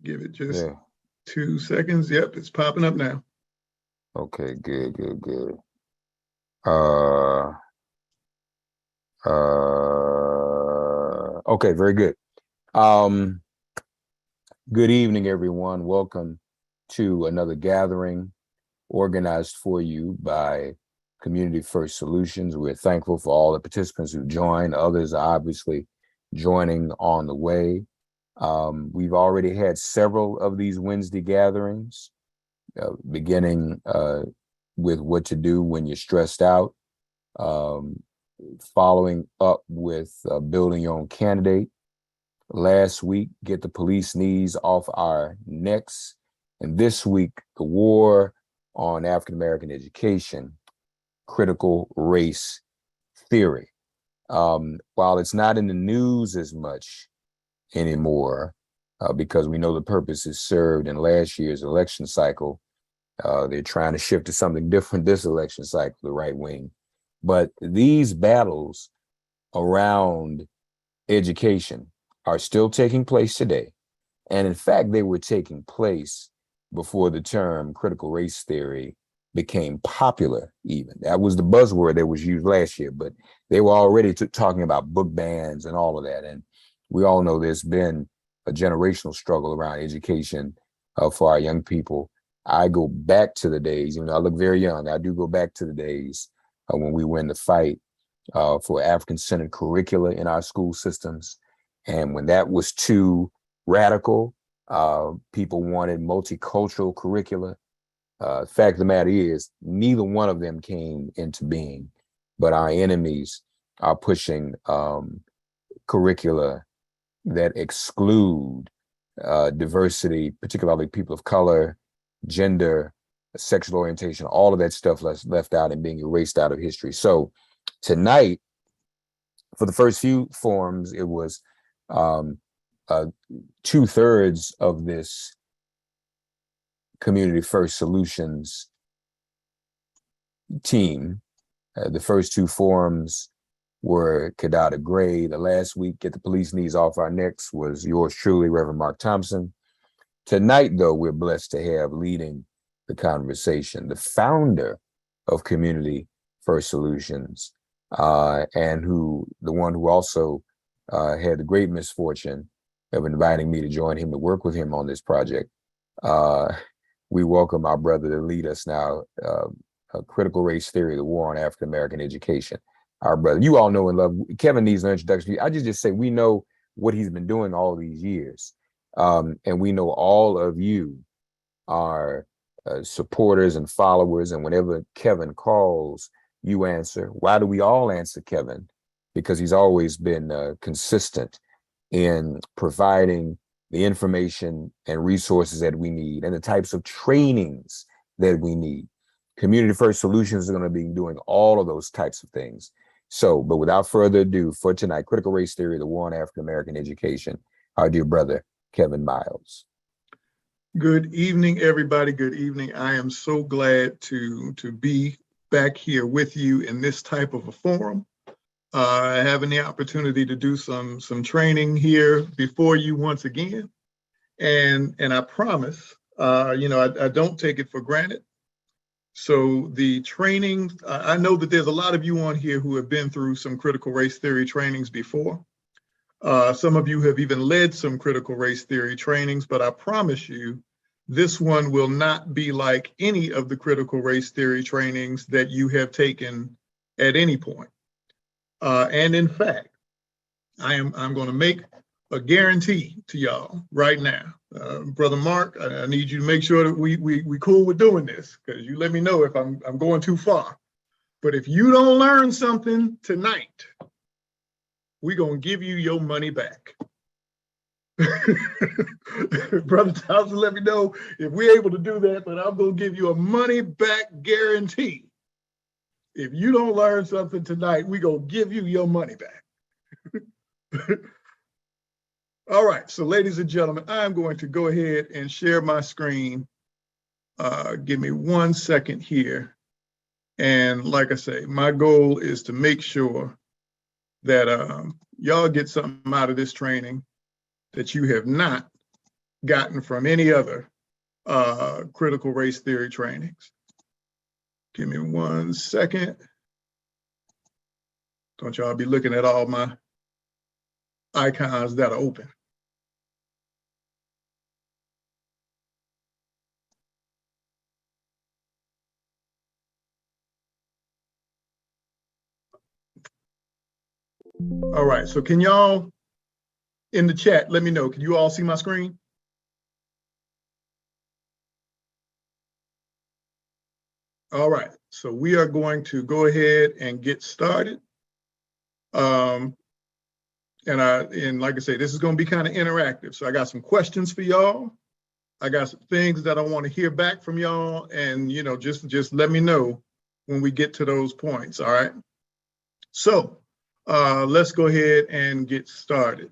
Give it just 2 seconds. Yep, it's popping up now. Okay, good. Uh, okay, very good. Good evening, everyone. Welcome to another gathering organized for you by Community First Solutions. We're thankful for all the participants who joined. Others are obviously joining on the way. We've already had several of these Wednesday gatherings, beginning with what to do when you're stressed out, following up with building your own candidate. Last week, get the police knees off our necks. And this week, the war on African-American education, critical race theory. While it's not in the news as much anymore, because we know the purpose is served in last year's election cycle, they're trying to shift to something different this election cycle, the right wing. But these battles around education are still taking place today. And in fact, they were taking place before the term critical race theory became popular even. That was the buzzword that was used last year, but they were already talking about book bans and all of that. And we all know there's been a generational struggle around education for our young people. I go back to the days, I look very young, I do go back to the days when we were in the fight for African-centered curricula in our school systems. And when that was too radical, people wanted multicultural curricula. Fact of the matter is, neither one of them came into being, but our enemies are pushing curricula that exclude diversity, particularly people of color, gender, sexual orientation, all of that stuff left out and being erased out of history. So tonight, for the first few forums, it was 2/3 of this Community First Solutions team. The first two forums were Kadada Gray. The last week, Get the Police Knees Off Our Necks, was yours truly, Reverend Mark Thompson. Tonight, though, we're blessed to have leading the conversation, the founder of Community First Solutions, and the one who also had the great misfortune of inviting me to join him to work with him on this project. We welcome our brother to lead us now, Critical Race Theory, the War on African-American Education. Our brother, you all know and love, Kevin needs no introduction. I just say we know what he's been doing all these years. And we know all of you are supporters and followers, and whenever Kevin calls, you answer. Why do we all answer Kevin? Because he's always been consistent in providing the information and resources that we need and the types of trainings that we need. Community First Solutions is going to be doing all of those types of things. So, but without further ado, for tonight, Critical Race Theory, the War on African-American Education, our dear brother, Kevin Miles. Good evening, everybody. Good evening. I am so glad to be back here with you in this type of a forum. Having the opportunity to do some training here before you once again. And I promise, I don't take it for granted. So the training, I know that there's a lot of you on here who have been through some critical race theory trainings before. Some of you have even led some critical race theory trainings, but I promise you, this one will not be like any of the critical race theory trainings that you have taken at any point. And in fact, I'm going to make a guarantee to y'all right now. Brother Mark, I need you to make sure that we cool with doing this, because you let me know if I'm going too far. But if you don't learn something tonight, we're going to give you your money back. Brother Thompson, let me know if we're able to do that, but I'm going to give you a money back guarantee. If you don't learn something tonight, we're going to give you your money back. All right, so ladies and gentlemen, I'm going to go ahead and share my screen. Give me 1 second here. And like I say, my goal is to make sure that y'all get something out of this training that you have not gotten from any other critical race theory trainings. Give me 1 second. Don't y'all be looking at all my icons that are open. All right, so can y'all in the chat, let me know, can you all see my screen? All right, so we are going to go ahead and get started. And like I say, this is going to be kind of interactive. So I got some questions for y'all. I got some things that I want to hear back from y'all, and just let me know when we get to those points. All right. So let's go ahead and get started.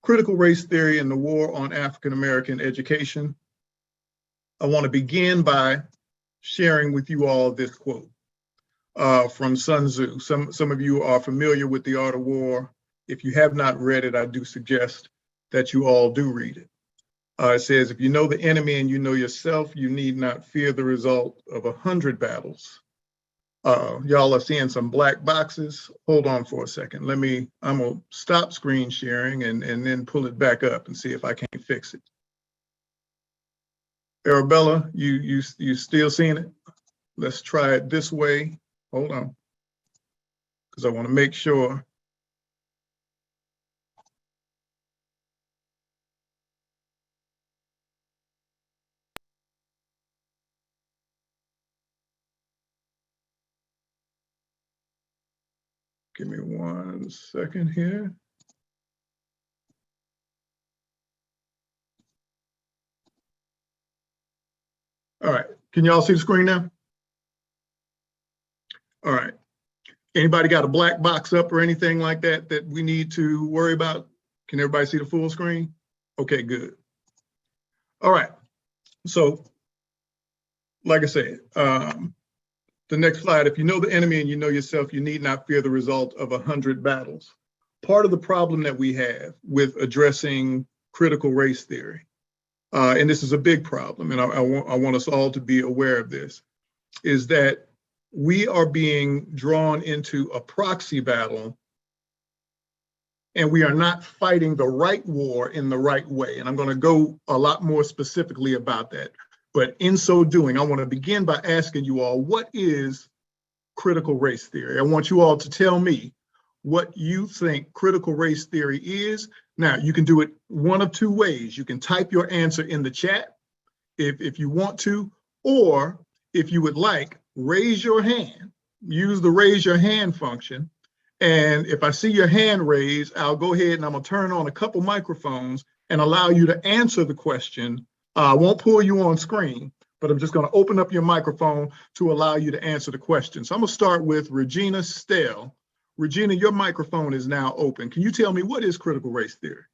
Critical race theory and the war on African American education. I want to begin by sharing with you all this quote from Sun Tzu. Some of you are familiar with The Art of War. If you have not read it, I do suggest that you all do read it. It says, if you know the enemy and you know yourself, you need not fear the result of 100 battles. Y'all are seeing some black boxes. Hold on for a second. I'm gonna stop screen sharing and then pull it back up and see if I can't fix it. Arabella, you still seeing it? Let's try it this way. Hold on, because I want to make sure. Give me 1 second here. All right, can y'all see the screen now? All right, anybody got a black box up or anything like that that we need to worry about? Can everybody see the full screen? Okay, good. All right, so like I said, the next slide, if you know the enemy and you know yourself, you need not fear the result of 100 battles. Part of the problem that we have with addressing critical race theory, and this is a big problem, and I want us all to be aware of this, is that we are being drawn into a proxy battle, and we are not fighting the right war in the right way. And I'm going to go a lot more specifically about that. But in so doing, I want to begin by asking you all, what is critical race theory? I want you all to tell me what you think critical race theory is. Now, you can do it one of two ways. You can type your answer in the chat if you want to, or if you would like, raise your hand. Use the raise your hand function. And if I see your hand raised, I'll go ahead and I'm going to turn on a couple microphones and allow you to answer the question. I won't pull you on screen, but I'm just going to open up your microphone to allow you to answer the question. So I'm going to start with Regina Stell. Regina, your microphone is now open. Can you tell me, what is critical race theory?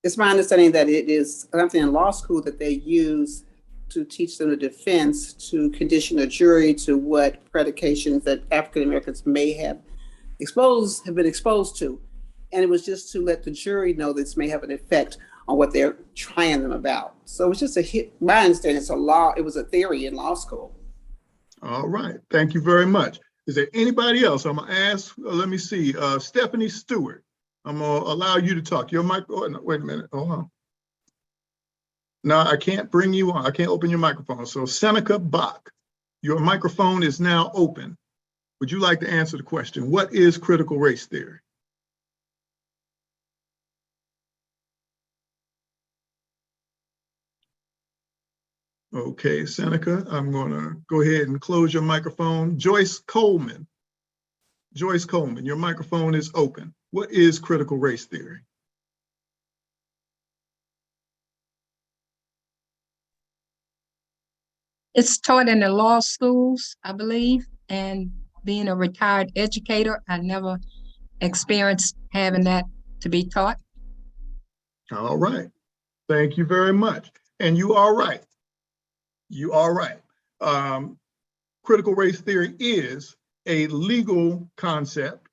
It's my understanding that it is something in law school that they use to teach them the defense to condition a jury to what predications that African Americans may have been exposed to. And it was just to let the jury know this may have an effect on what they're trying them about. So it was just my understanding, it was a theory in law school. All right, thank you very much. Is there anybody else? I'm gonna ask, let me see, Stephanie Stewart. I'm gonna allow you to talk. Your mic, oh, no, wait a minute, hold on. No, I can't bring you on, I can't open your microphone. So Seneca Bach, your microphone is now open. Would you like to answer the question? What is critical race theory? Okay, Seneca, I'm gonna go ahead and close your microphone. Joyce Coleman. Joyce Coleman, your microphone is open. What is critical race theory? It's taught in the law schools, I believe, and being a retired educator, I never experienced having that to be taught. All right, thank you very much. And you are right. You are right. Critical race theory is a legal concept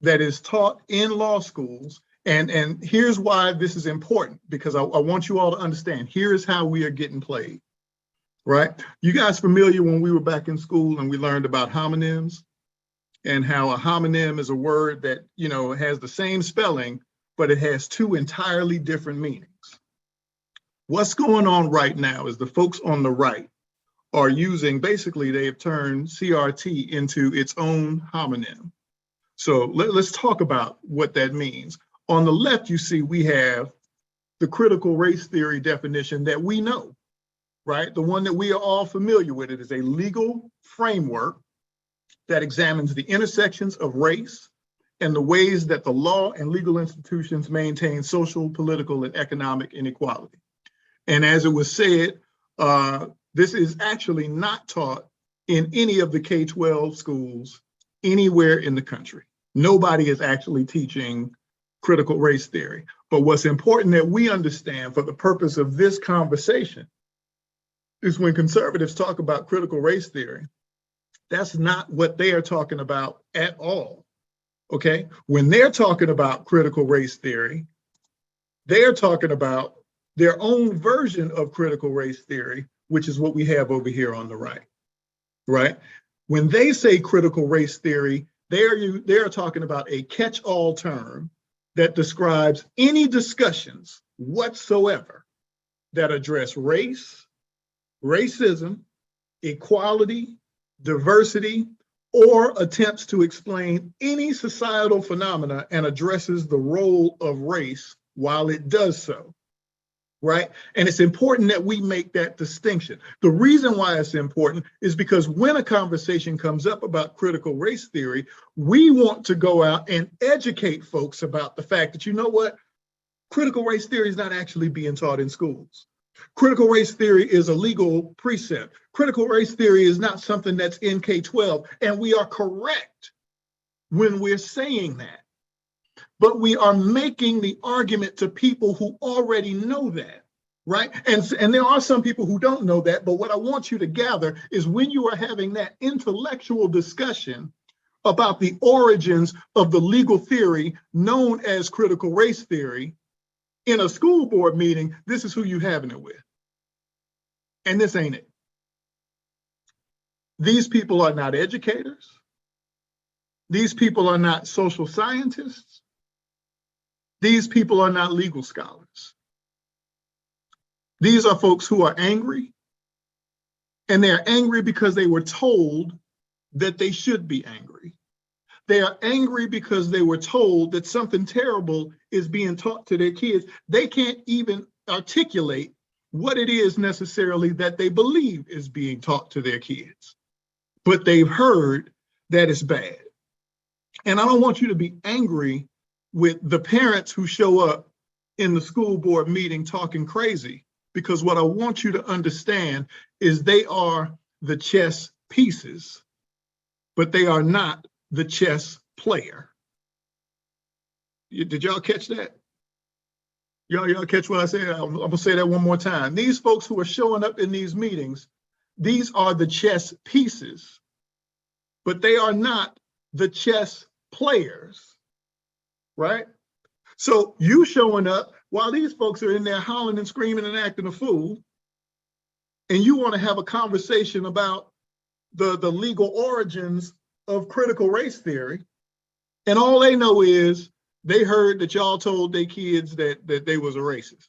that is taught in law schools And here's why this is important, because I want you all to understand, here's how we are getting played, right? You guys familiar when we were back in school and we learned about homonyms and how a homonym is a word that, you know, has the same spelling, but it has two entirely different meanings. What's going on right now is the folks on the right are using, basically they have turned CRT into its own homonym. So let's talk about what that means. On the left, you see we have the critical race theory definition that we know, right? The one that we are all familiar with. It is a legal framework that examines the intersections of race and the ways that the law and legal institutions maintain social, political, and economic inequality. And as it was said, this is actually not taught in any of the K-12 schools anywhere in the country. Nobody is actually teaching critical race theory. But what's important that we understand for the purpose of this conversation is when conservatives talk about critical race theory, that's not what they are talking about at all, okay? When they're talking about critical race theory, they're talking about their own version of critical race theory, which is what we have over here on the right, right? When they say critical race theory, they're talking about a catch-all term that describes any discussions whatsoever that address race, racism, equality, diversity, or attempts to explain any societal phenomena and addresses the role of race while it does so, right? And it's important that we make that distinction. The reason why it's important is because when a conversation comes up about critical race theory, we want to go out and educate folks about the fact that, you know what, critical race theory is not actually being taught in schools. Critical race theory is a legal precept. Critical race theory is not something that's in K-12, and we are correct when we're saying that. But we are making the argument to people who already know that, right? And there are some people who don't know that, but what I want you to gather is when you are having that intellectual discussion about the origins of the legal theory known as critical race theory, in a school board meeting, this is who you're having it with. And this ain't it. These people are not educators. These people are not social scientists. These people are not legal scholars. These are folks who are angry, and they're angry because they were told that they should be angry. They are angry because they were told that something terrible is being taught to their kids. They can't even articulate what it is necessarily that they believe is being taught to their kids, but they've heard that it's bad. And I don't want you to be angry with the parents who show up in the school board meeting talking crazy, because what I want you to understand is they are the chess pieces, but they are not the chess player. Did y'all catch that? Y'all catch what I said? I'm gonna say that one more time. These folks who are showing up in these meetings, these are the chess pieces, but they are not the chess players, right? So you showing up while these folks are in there howling and screaming and acting a fool, and you want to have a conversation about the legal origins of critical race theory, and all they know is they heard that y'all told their kids that they was a racist.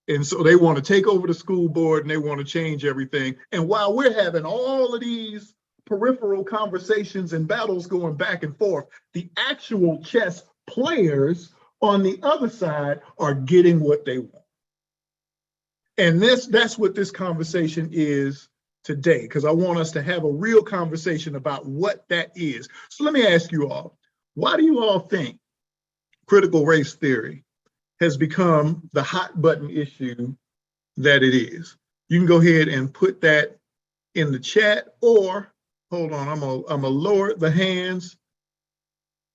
And so they want to take over the school board and they want to change everything. And while we're having all of these peripheral conversations and battles going back and forth, the actual chess players on the other side are getting what they want. And that's what this conversation is today, because I want us to have a real conversation about what that is. So let me ask you all, why do you all think critical race theory has become the hot button issue that it is? You can go ahead and put that in the chat, or hold on, I'm gonna lower the hands.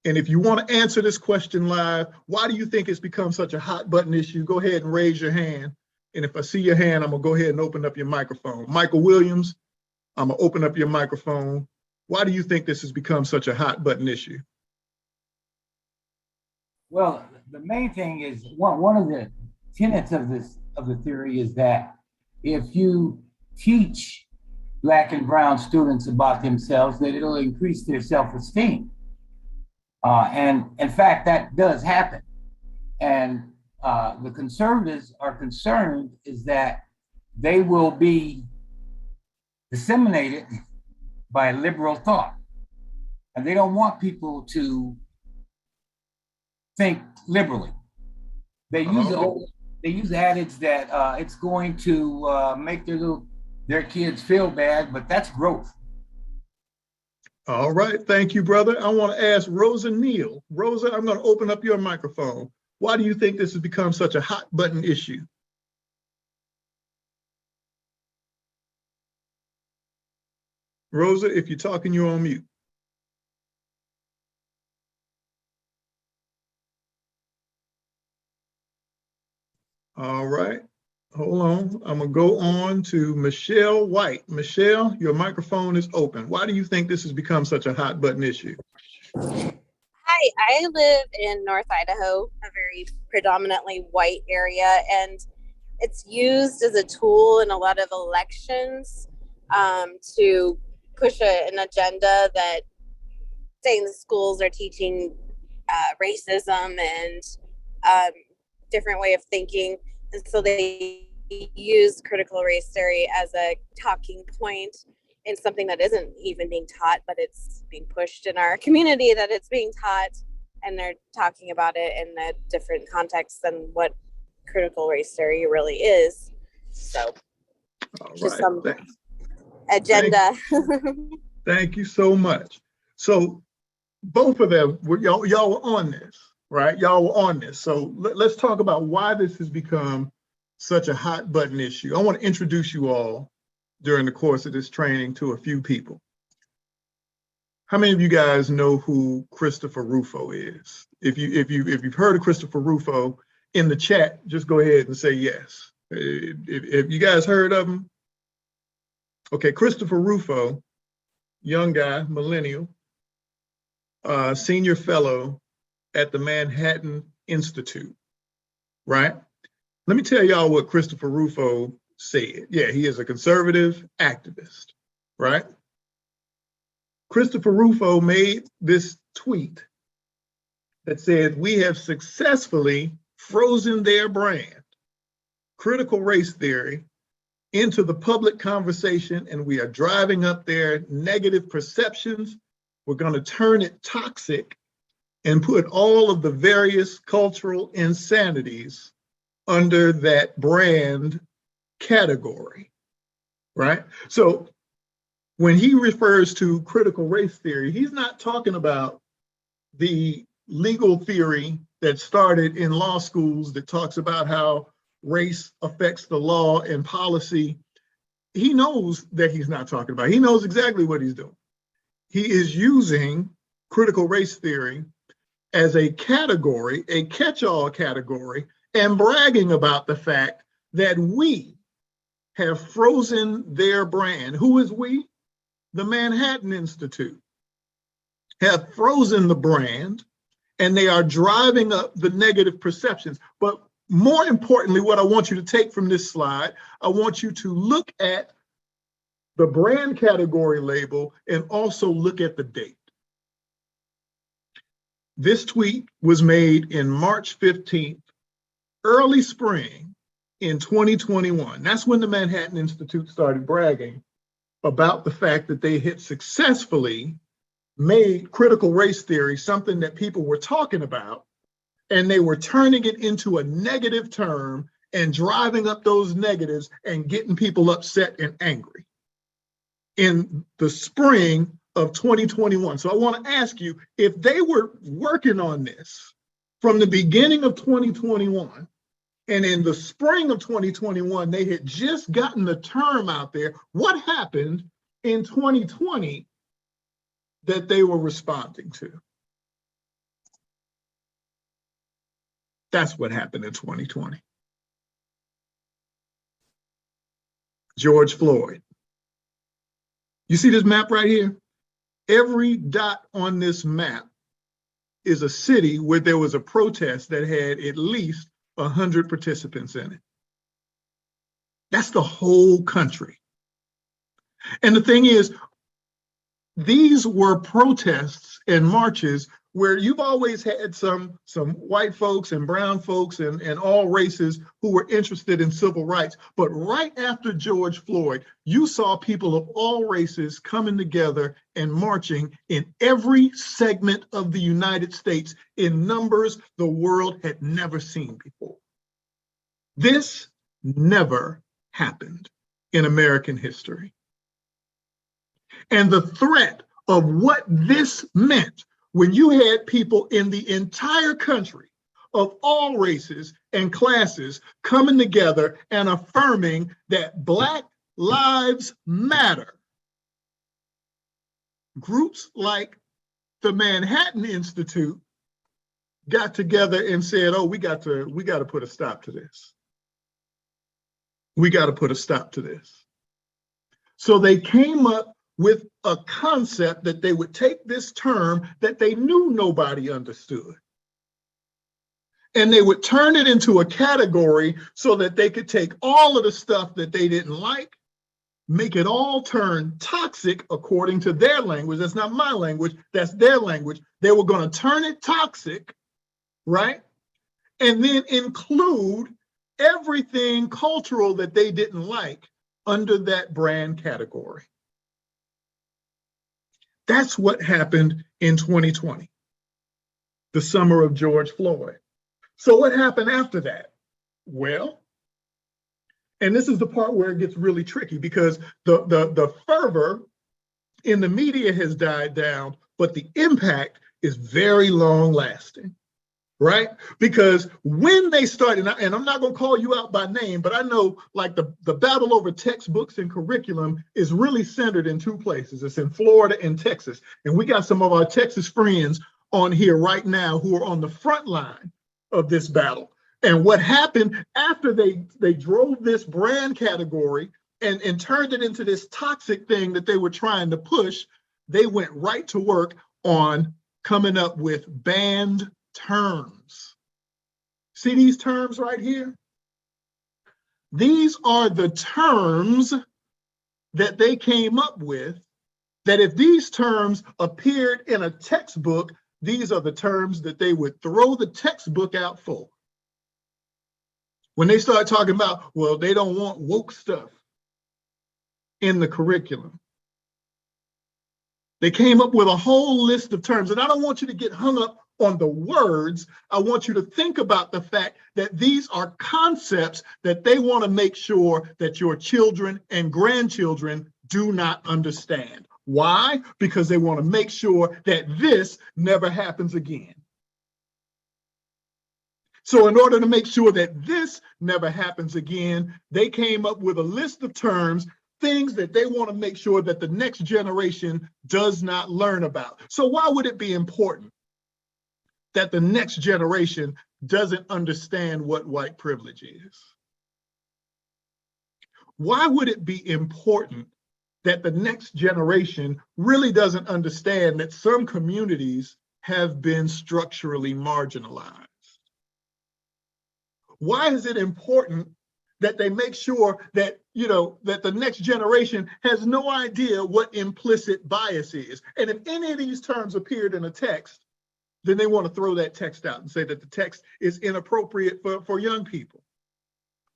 And if you want to answer this question live, why do you think it's become such a hot button issue? Go ahead and raise your hand. And if I see your hand, I'm gonna go ahead and open up your microphone. Michael Williams, I'm gonna open up your microphone. Why do you think this has become such a hot button issue? Well, the main thing is one of the tenets of the theory is that if you teach Black and brown students about themselves, that it'll increase their self-esteem. And in fact, that does happen. And the conservatives are concerned is that they will be disseminated by liberal thought. And they don't want people to think liberally. They use adage that it's going to make their kids feel bad, but that's growth. All right, thank you, brother. I want to ask Rosa Neal. Rosa, I'm going to open up your microphone. Why do you think this has become such a hot button issue? Rosa, if you're talking, you're on mute. All right, hold on. I'm gonna go on to Michelle White. Michelle, your microphone is open. Why do you think this has become such a hot button issue? Hi, I live in North Idaho, a very predominantly white area, and it's used as a tool in a lot of elections to push an agenda that saying the schools are teaching racism and different way of thinking. And so they use critical race theory as a talking point in something that isn't even being taught, but it's being pushed in our community that it's being taught, and they're talking about it in a different context than what critical race theory really is. So just some agenda. Thank you so much. So both of them, y'all were on this, right? Y'all were on this. So let's talk about why this has become such a hot button issue. I want to introduce you all during the course of this training to a few people. How many of you guys know who Christopher Rufo is? If you've heard of Christopher Rufo in the chat, just go ahead and say yes. If you guys heard of him, okay. Christopher Rufo, young guy, millennial, senior fellow at the Manhattan Institute, right? Let me tell y'all what Christopher Rufo said. Yeah, he is a conservative activist, right? Christopher Rufo made this tweet that said, "We have successfully frozen their brand, critical race theory, into the public conversation, and we are driving up their negative perceptions. We're going to turn it toxic and put all of the various cultural insanities under that brand category," right? So when he refers to critical race theory, he's not talking about the legal theory that started in law schools that talks about how race affects the law and policy. He knows that he's not talking about it. He knows exactly what he's doing. He is using critical race theory as a category, a catch-all category, and bragging about the fact that we have frozen their brand. Who is we? The Manhattan Institute have frozen the brand, and they are driving up the negative perceptions. But more importantly, what I want you to take from this slide, I want you to look at the brand category label and also look at the date. This tweet was made in March 15th, early spring in 2021. That's when the Manhattan Institute started bragging about the fact that they had successfully made critical race theory something that people were talking about, and they were turning it into a negative term and driving up those negatives and getting people upset and angry in the spring of 2021. So I want to ask you, if they were working on this from the beginning of 2021, and in the spring of 2021, they had just gotten the term out there, what happened in 2020 that they were responding to? That's what happened in 2020. George Floyd. You see this map right here? Every dot on this map is a city where there was a protest that had at least 100 participants in it. That's the whole country. And the thing is, these were protests and marches where you've always had some white folks and brown folks and all races who were interested in civil rights. But right after George Floyd, you saw people of all races coming together and marching in every segment of the United States in numbers the world had never seen before. This never happened in American history. And the threat of what this meant when you had people in the entire country of all races and classes coming together and affirming that Black Lives Matter. Groups like the Manhattan Institute got together and said, oh, we got to put a stop to this. We got to put a stop to this. So they came up with a concept that they would take this term that they knew nobody understood, and they would turn it into a category so that they could take all of the stuff that they didn't like, make it all turn toxic according to their language. That's not my language, that's their language. They were going to turn it toxic, right? And then include everything cultural that they didn't like under that brand category. That's what happened in 2020, the summer of George Floyd. So what happened after that? Well, and this is the part where it gets really tricky because the fervor in the media has died down, but the impact is very long lasting, right? Because when they started, and I'm not going to call you out by name, but I know like the battle over textbooks and curriculum is really centered in two places. It's in Florida and Texas. And we got some of our Texas friends on here right now who are on the front line of this battle. And what happened after they drove this brand category and turned it into this toxic thing that they were trying to push, they went right to work on coming up with banned terms. See these terms right here? These are the terms that they came up with, that if these terms appeared in a textbook, these are the terms that they would throw the textbook out for. When they start talking about, well, they don't want woke stuff in the curriculum. They came up with a whole list of terms, and I don't want you to get hung up on the words. I want you to think about the fact that these are concepts that they want to make sure that your children and grandchildren do not understand. Why? Because they want to make sure that this never happens again. So in order to make sure that this never happens again, they came up with a list of terms, things that they want to make sure that the next generation does not learn about. So why would it be important that the next generation doesn't understand what white privilege is? Why would it be important that the next generation really doesn't understand that some communities have been structurally marginalized? Why is it important that they make sure that, that the next generation has no idea what implicit bias is? And if any of these terms appeared in a text, then they want to throw that text out and say that the text is inappropriate for young people.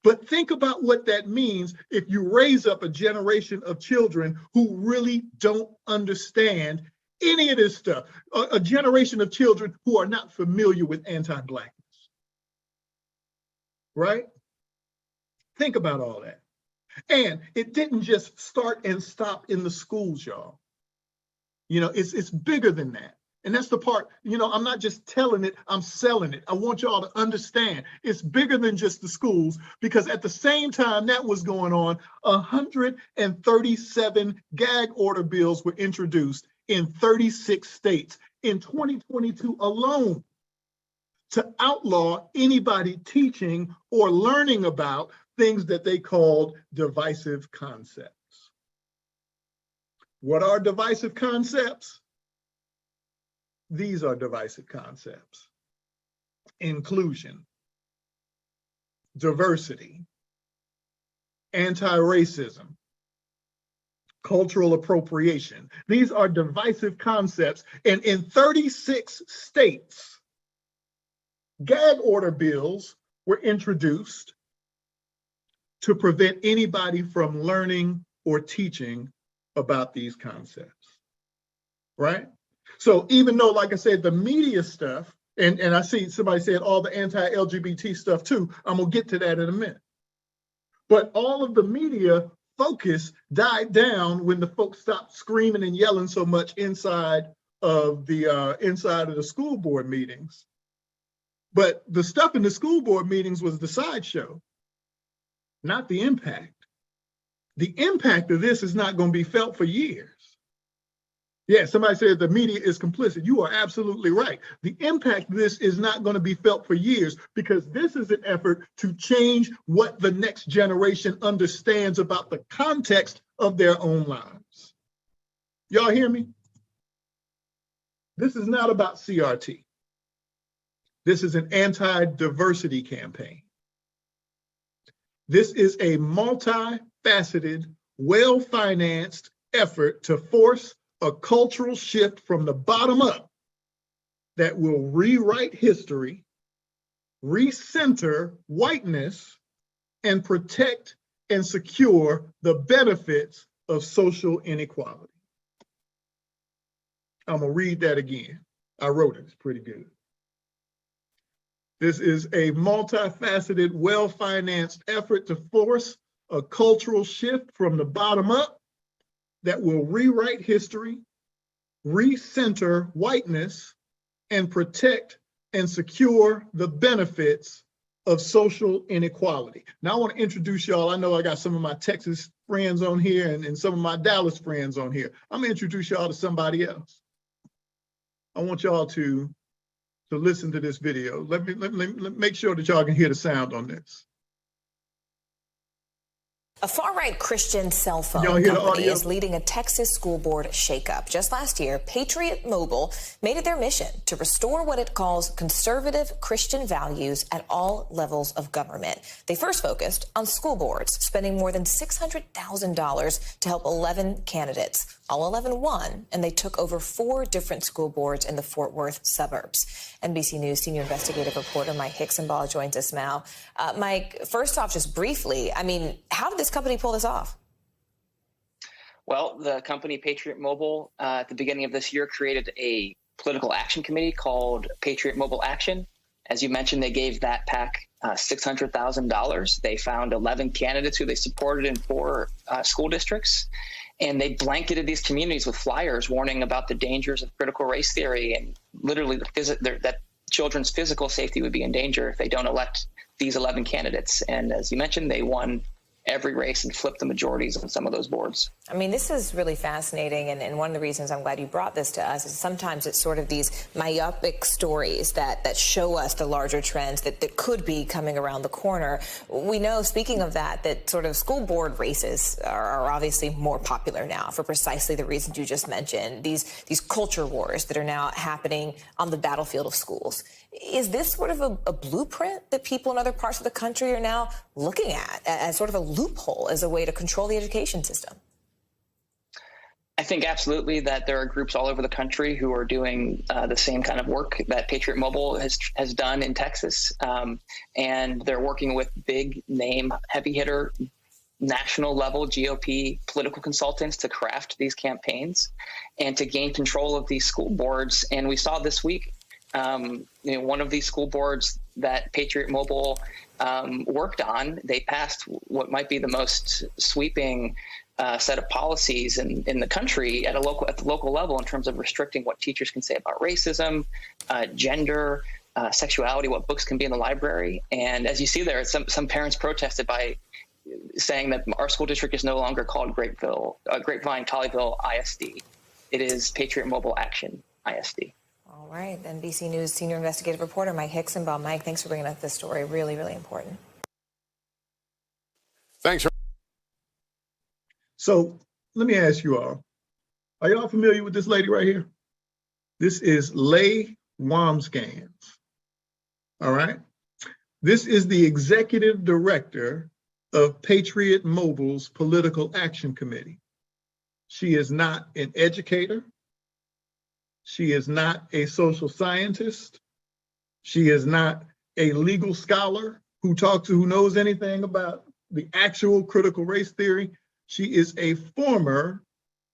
But think about what that means if you raise up a generation of children who really don't understand any of this stuff, a generation of children who are not familiar with anti-Blackness, right? Think about all that. And it didn't just start and stop in the schools, y'all. It's bigger than that. And that's the part, I'm not just telling it, I'm selling it. I want y'all to understand it's bigger than just the schools, because at the same time that was going on, 137 gag order bills were introduced in 36 states in 2022 alone to outlaw anybody teaching or learning about things that they called divisive concepts. What are divisive concepts? these are divisive concepts: inclusion, diversity, anti-racism, cultural appropriation. These are divisive concepts. And in 36 states, gag order bills were introduced to prevent anybody from learning or teaching about these concepts, right? So even though, like I said, the media stuff, and I see somebody said all the anti-LGBT stuff too, I'm gonna get to that in a minute. But all of the media focus died down when the folks stopped screaming and yelling so much inside of the school board meetings. But the stuff in the school board meetings was the sideshow, not the impact. The impact of this is not going to be felt for years. Yeah, somebody said the media is complicit. You are absolutely right. The impact of this is not going to be felt for years, because this is an effort to change what the next generation understands about the context of their own lives. Y'all hear me? This is not about CRT. This is an anti-diversity campaign. This is a multifaceted, well-financed effort to force a cultural shift from the bottom up that will rewrite history, recenter whiteness, and protect and secure the benefits of social inequality. I'm gonna read that again. I wrote it, it's pretty good. This is a multifaceted, well-financed effort to force a cultural shift from the bottom up that will rewrite history, recenter whiteness, and protect and secure the benefits of social inequality. Now I want to introduce y'all. I know I got some of my Texas friends on here and some of my Dallas friends on here. I'm gonna introduce y'all to somebody else. I want y'all to listen to this video. Let me make sure that y'all can hear the sound on this. A far-right Christian cell phone Y'all hear the company audio? is leading a Texas school board shakeup. Just last year, Patriot Mobile made it their mission to restore what it calls conservative Christian values at all levels of government. They first focused on school boards, spending more than $600,000 to help 11 candidates. All 11 won, and they took over 4 different school boards in the Fort Worth suburbs. NBC News senior investigative reporter Mike Hicksonball joins us now. Mike, first off, just briefly, I mean, how did this company pull this off? Well, the company Patriot Mobile at the beginning of this year created a political action committee called Patriot Mobile Action. As you mentioned, they gave that PAC $600,000. They found 11 candidates who they supported in 4 school districts. And they blanketed these communities with flyers warning about the dangers of critical race theory, and literally that children's physical safety would be in danger if they don't elect these 11 candidates. And as you mentioned, they won every race and flipped the majorities on some of those boards. I mean, this is really fascinating, and one of the reasons I'm glad you brought this to us is sometimes it's sort of these myopic stories that show us the larger trends that could be coming around the corner. We know, speaking of that sort of school board races are obviously more popular now for precisely the reasons you just mentioned, these culture wars that are now happening on the battlefield of schools. Is this sort of a blueprint that people in other parts of the country are now looking at as sort of a loophole, as a way to control the education system? I think absolutely that there are groups all over the country who are doing the same kind of work that Patriot Mobile has done in Texas. And they're working with big name, heavy hitter, national level GOP political consultants to craft these campaigns and to gain control of these school boards. And we saw this week, one of these school boards that Patriot Mobile worked on, they passed what might be the most sweeping set of policies in the country at the local level in terms of restricting what teachers can say about racism, gender, sexuality, what books can be in the library. And as you see there, some parents protested by saying that our school district is no longer called Grapevine Tolleyville ISD. It is Patriot Mobile Action ISD. All right, NBC News senior investigative reporter Mike Hicksonball. Mike, thanks for bringing us this story. Really, really important. Thanks. So let me ask you all, are y'all familiar with this lady right here? This is Leigh Wamsgans. All right. This is the executive director of Patriot Mobile's Political Action Committee. She is not an educator. She is not a social scientist. She is not a legal scholar who knows anything about the actual critical race theory. She is a former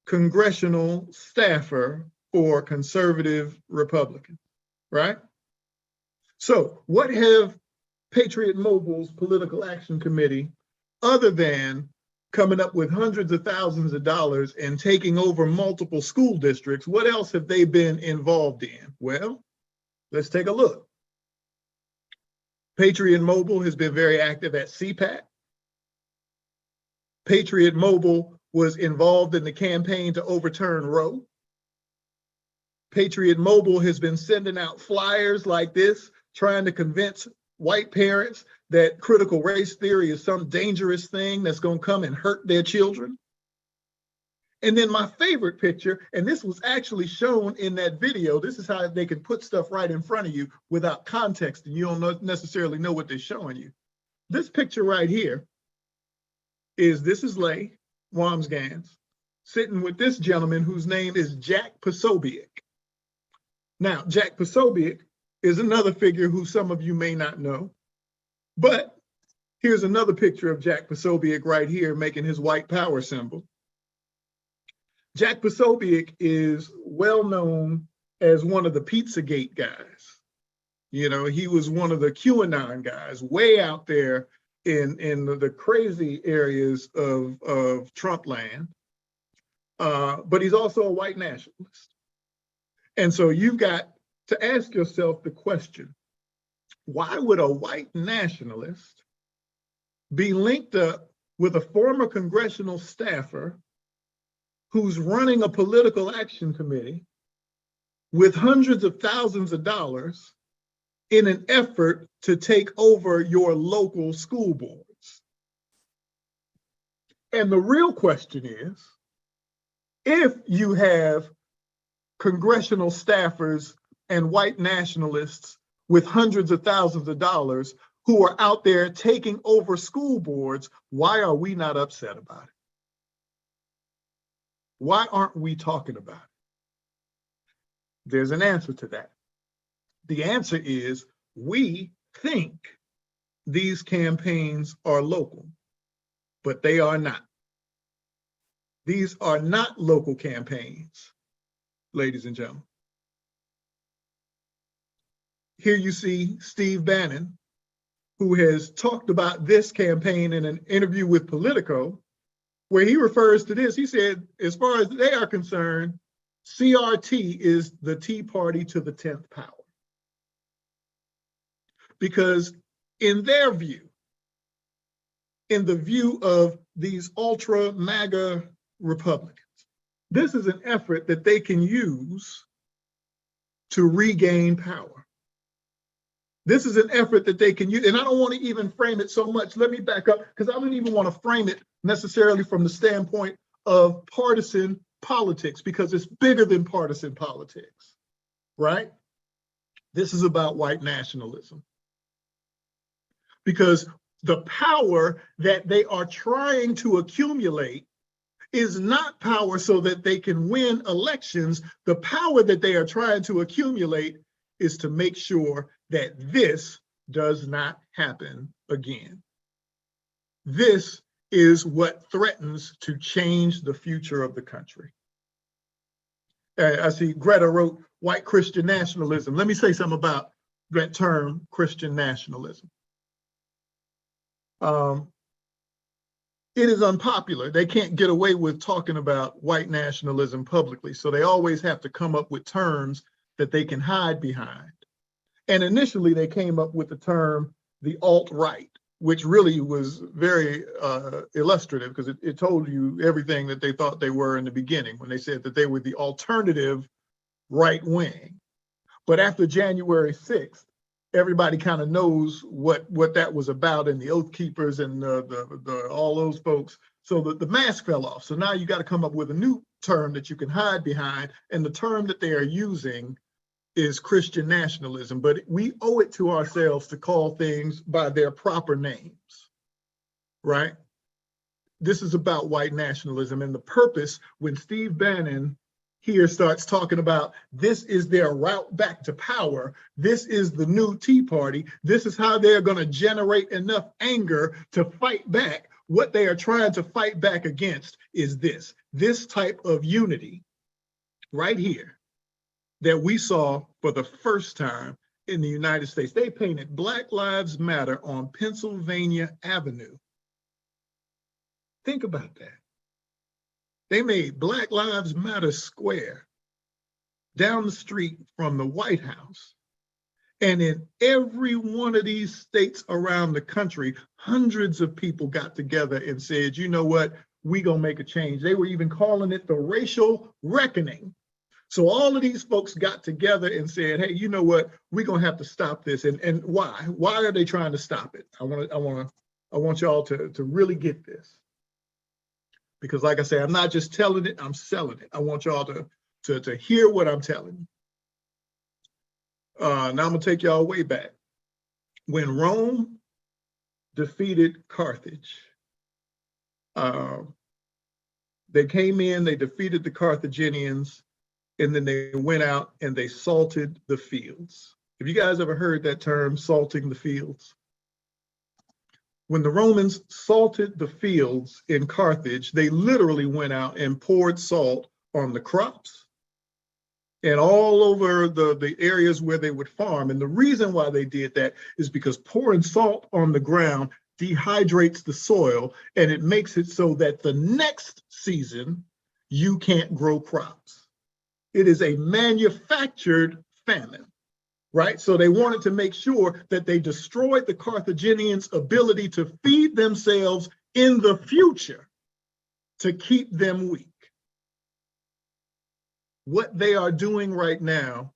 congressional staffer for conservative Republicans, right? So what have Patriot Mobile's Political Action Committee, other than coming up with hundreds of thousands of dollars and taking over multiple school districts, what else have they been involved in? Well, let's take a look. Patriot Mobile has been very active at CPAC. Patriot Mobile was involved in the campaign to overturn Roe. Patriot Mobile has been sending out flyers like this, trying to convince white parents that critical race theory is some dangerous thing that's going to come and hurt their children. And then my favorite picture, and this was actually shown in that video, this is how they can put stuff right in front of you without context, and you don't necessarily know what they're showing you. This picture right here this is Leigh Wamsgans sitting with this gentleman whose name is Jack Posobiec. Now, Jack Posobiec is another figure who some of you may not know, but here's another picture of Jack Posobiec right here making his white power symbol. Jack Posobiec is well known as one of the Pizzagate guys. You know, he was one of the QAnon guys way out there in the crazy areas of Trump land. But he's also a white nationalist. And so you've got to ask yourself the question, why would a white nationalist be linked up with a former congressional staffer who's running a political action committee with hundreds of thousands of dollars in an effort to take over your local school boards? And the real question is, if you have congressional staffers and white nationalists with hundreds of thousands of dollars who are out there taking over school boards, why are we not upset about it? Why aren't we talking about it? There's an answer to that. The answer is we think these campaigns are local, but they are not. These are not local campaigns, ladies and gentlemen. Here you see Steve Bannon, who has talked about this campaign in an interview with Politico, where he refers to this. He said, as far as they are concerned, CRT is the Tea Party to the 10th power. Because in their view, in the view of these ultra MAGA Republicans, this is an effort that they can use to regain power. This is an effort that they can use, and I don't want to even frame it so much. Let me back up, because I don't even want to frame it necessarily from the standpoint of partisan politics, because it's bigger than partisan politics, right? This is about white nationalism. Because the power that they are trying to accumulate is not power so that they can win elections. The power that they are trying to accumulate is to make sure that this does not happen again. This is what threatens to change the future of the country. I see Greta wrote white Christian nationalism. Let me say something about that term, Christian nationalism. It is unpopular. They can't get away with talking about white nationalism publicly, so they always have to come up with terms that they can hide behind. And initially, they came up with the term the alt-right, which really was very illustrative, because it told you everything that they thought they were in the beginning when they said that they were the alternative right wing. But after January 6th, everybody kind of knows what that was about, and the Oath Keepers and the all those folks. So the mask fell off. So now you got to come up with a new term that you can hide behind. And the term that they are using is Christian nationalism. But we owe it to ourselves to call things by their proper names, right? This is about white nationalism. And the purpose, when Steve Bannon here starts talking about this is their route back to power, this is the new Tea Party, this is how they're going to generate enough anger to fight back. What they are trying to fight back against is this type of unity right here that we saw for the first time in the United States. They painted Black Lives Matter on Pennsylvania Avenue. Think about that. They made Black Lives Matter Square down the street from the White House. And in every one of these states around the country, hundreds of people got together and said, you know what, we gonna make a change. They were even calling it the racial reckoning. So all of these folks got together and said, hey, you know what, we're gonna have to stop this. And why? Why are they trying to stop it? I want y'all to really get this. Because like I say, I'm not just telling it, I'm selling it. I want y'all to hear what I'm telling you. Now I'm gonna take y'all way back. When Rome defeated Carthage, they came in, they defeated the Carthaginians, and then they went out and they salted the fields. Have you guys ever heard that term, salting the fields? When the Romans salted the fields in Carthage, they literally went out and poured salt on the crops and all over the areas where they would farm. And the reason why they did that is because pouring salt on the ground dehydrates the soil, and it makes it so that the next season you can't grow crops. It is a manufactured famine, right? So they wanted to make sure that they destroyed the Carthaginians' ability to feed themselves in the future to keep them weak. What they are doing right now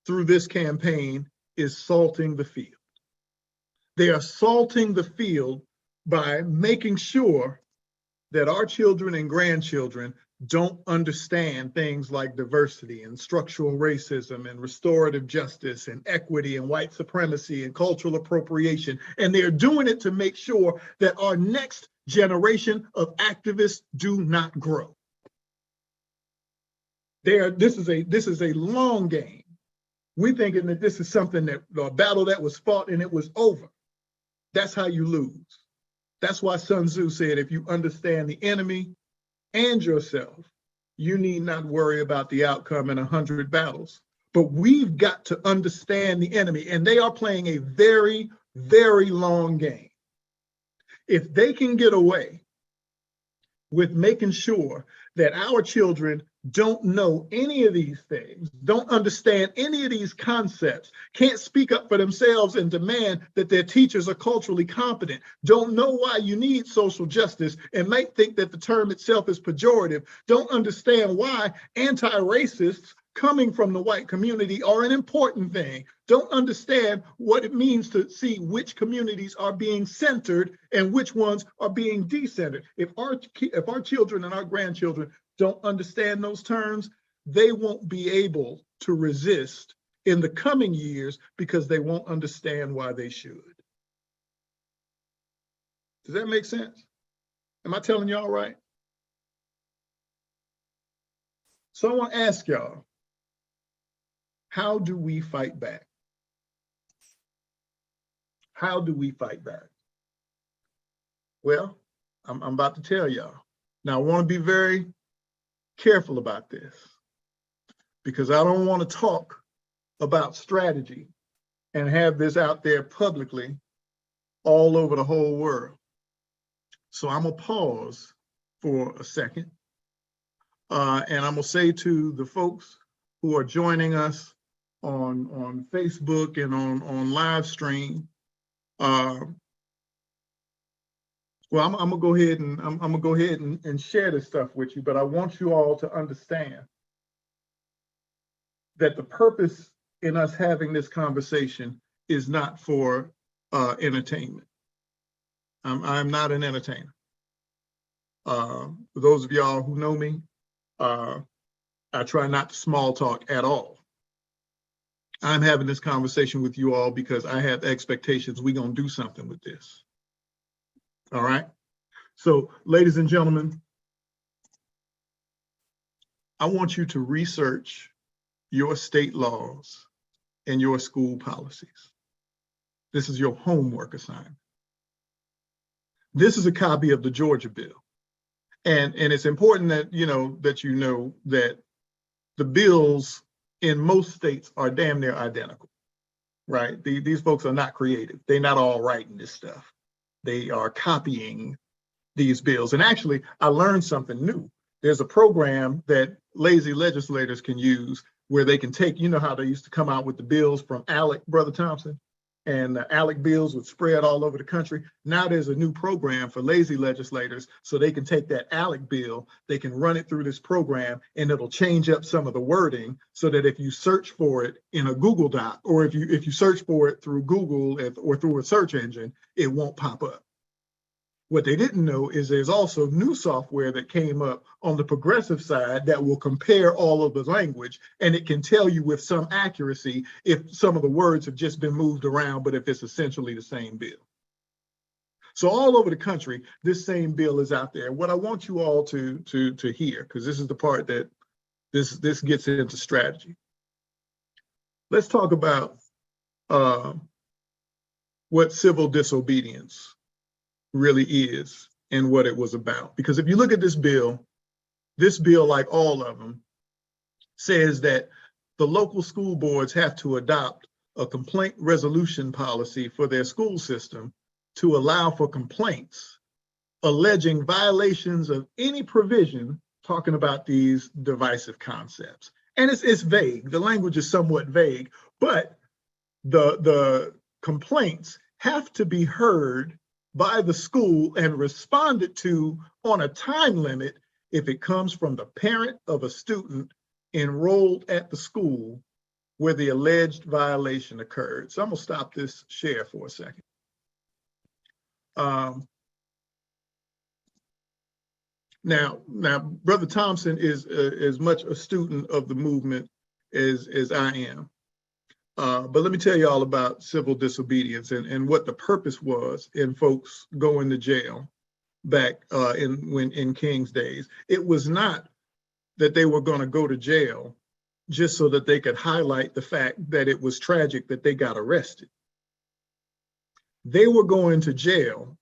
through this campaign is salting the field. They are salting the field by making sure that our children and grandchildren don't understand things like diversity and structural racism and restorative justice and equity and white supremacy and cultural appropriation. And they're doing it to make sure that our next generation of activists do not grow. This is a long game. We're thinking that this is something that a battle that was fought and it was over. That's how you lose. That's why Sun Tzu said, if you understand the enemy and yourself, you need not worry about the outcome in 100 battles. But we've got to understand the enemy, and they are playing a very, very long game. If they can get away with making sure that our children don't know any of these things, don't understand any of these concepts, can't speak up for themselves and demand that their teachers are culturally competent, don't know why you need social justice and might think that the term itself is pejorative, don't understand why anti-racists coming from the white community are an important thing, don't understand what it means to see which communities are being centered and which ones are being decentered. If our children and our grandchildren don't understand those terms, they won't be able to resist in the coming years because they won't understand why they should. Does that make sense? Am I telling y'all right? So I want to ask y'all, how do we fight back? How do we fight back? Well, I'm about to tell y'all. Now, I want to be very careful about this because I don't want to talk about strategy and have this out there publicly all over the whole world. So I'm gonna pause for a second and I'm gonna say to the folks who are joining us on Facebook and on live stream, well, I'm gonna go ahead and share this stuff with you, but I want you all to understand that the purpose in us having this conversation is not for entertainment. I'm not an entertainer. For those of y'all who know me, I try not to small talk at all. I'm having this conversation with you all because I have expectations we're going to do something with this. All right? So, ladies and gentlemen, I want you to research your state laws and your school policies. This is your homework assignment. This is a copy of the Georgia bill. And it's important that you know that the bills in most states are damn near identical, right? These folks are not creative. They're not all writing this stuff. They are copying these bills. And actually, I learned something new. There's a program that lazy legislators can use where they can take, you know how they used to come out with the bills from ALEC, Brother Thompson, and the ALEC bills would spread all over the country. Now there's a new program for lazy legislators so they can take that ALEC bill, they can run it through this program, and it'll change up some of the wording so that if you search for it in a Google Doc, or if you search for it through Google or through a search engine, it won't pop up. What they didn't know is there's also new software that came up on the progressive side that will compare all of the language, and it can tell you with some accuracy if some of the words have just been moved around, but if it's essentially the same bill. So all over the country, this same bill is out there. What I want you all to hear, because this is the part that this gets into strategy. Let's talk about what civil disobedience really is and what it was about. Because if you look at this bill, like all of them, says that the local school boards have to adopt a complaint resolution policy for their school system to allow for complaints alleging violations of any provision talking about these divisive concepts. And it's vague. The language is somewhat vague, but the complaints have to be heard by the school and responded to on a time limit if it comes from the parent of a student enrolled at the school where the alleged violation occurred. So I'm gonna stop this share for a second. Now, Brother Thompson is as much a student of the movement as I am. But let me tell you all about civil disobedience and what the purpose was in folks going to jail back in King's days. It was not that they were going to go to jail just so that they could highlight the fact that it was tragic that they got arrested. They were going to jail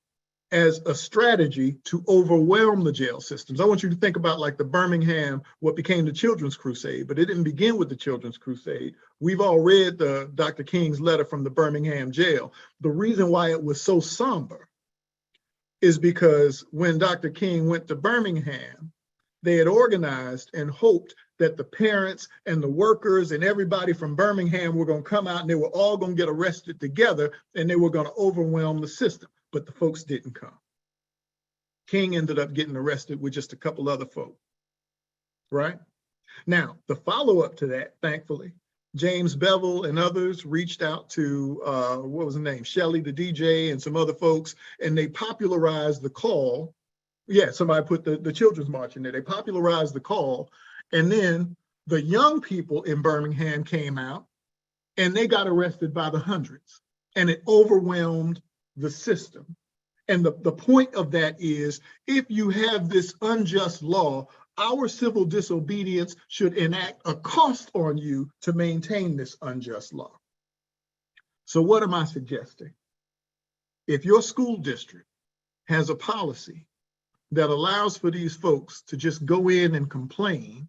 as a strategy to overwhelm the jail systems. I want you to think about like the Birmingham, what became the Children's Crusade, but it didn't begin with the Children's Crusade. We've all read Dr. King's letter from the Birmingham jail. The reason why it was so somber is because when Dr. King went to Birmingham, they had organized and hoped that the parents and the workers and everybody from Birmingham were going to come out and they were all going to get arrested together and they were going to overwhelm the system. But the folks didn't come. King ended up getting arrested with just a couple other folk, right? Now, the follow-up to that, thankfully, James Bevel and others reached out to, what was the name? Shelley, the DJ, and some other folks, and they popularized the call. Yeah, somebody put the Children's March in there. They popularized the call, and then the young people in Birmingham came out, and they got arrested by the hundreds, and it overwhelmed the system. And the point of that is, if you have this unjust law, our civil disobedience should enact a cost on you to maintain this unjust law. So what am I suggesting? If your school district has a policy that allows for these folks to just go in and complain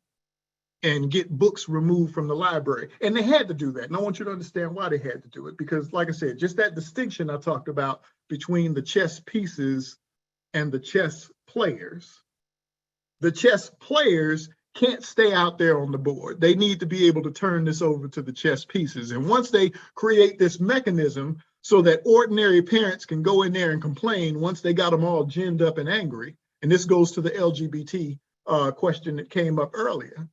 and get books removed from the library. And they had to do that. And I want you to understand why they had to do it. Because like I said, just that distinction I talked about between the chess pieces and the chess players. The chess players can't stay out there on the board. They need to be able to turn this over to the chess pieces. And once they create this mechanism so that ordinary parents can go in there and complain once they got them all ginned up and angry, and this goes to the LGBT question that came up earlier.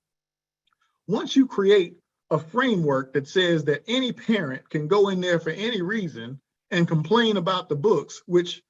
Once you create a framework that says that any parent can go in there for any reason and complain about the books, which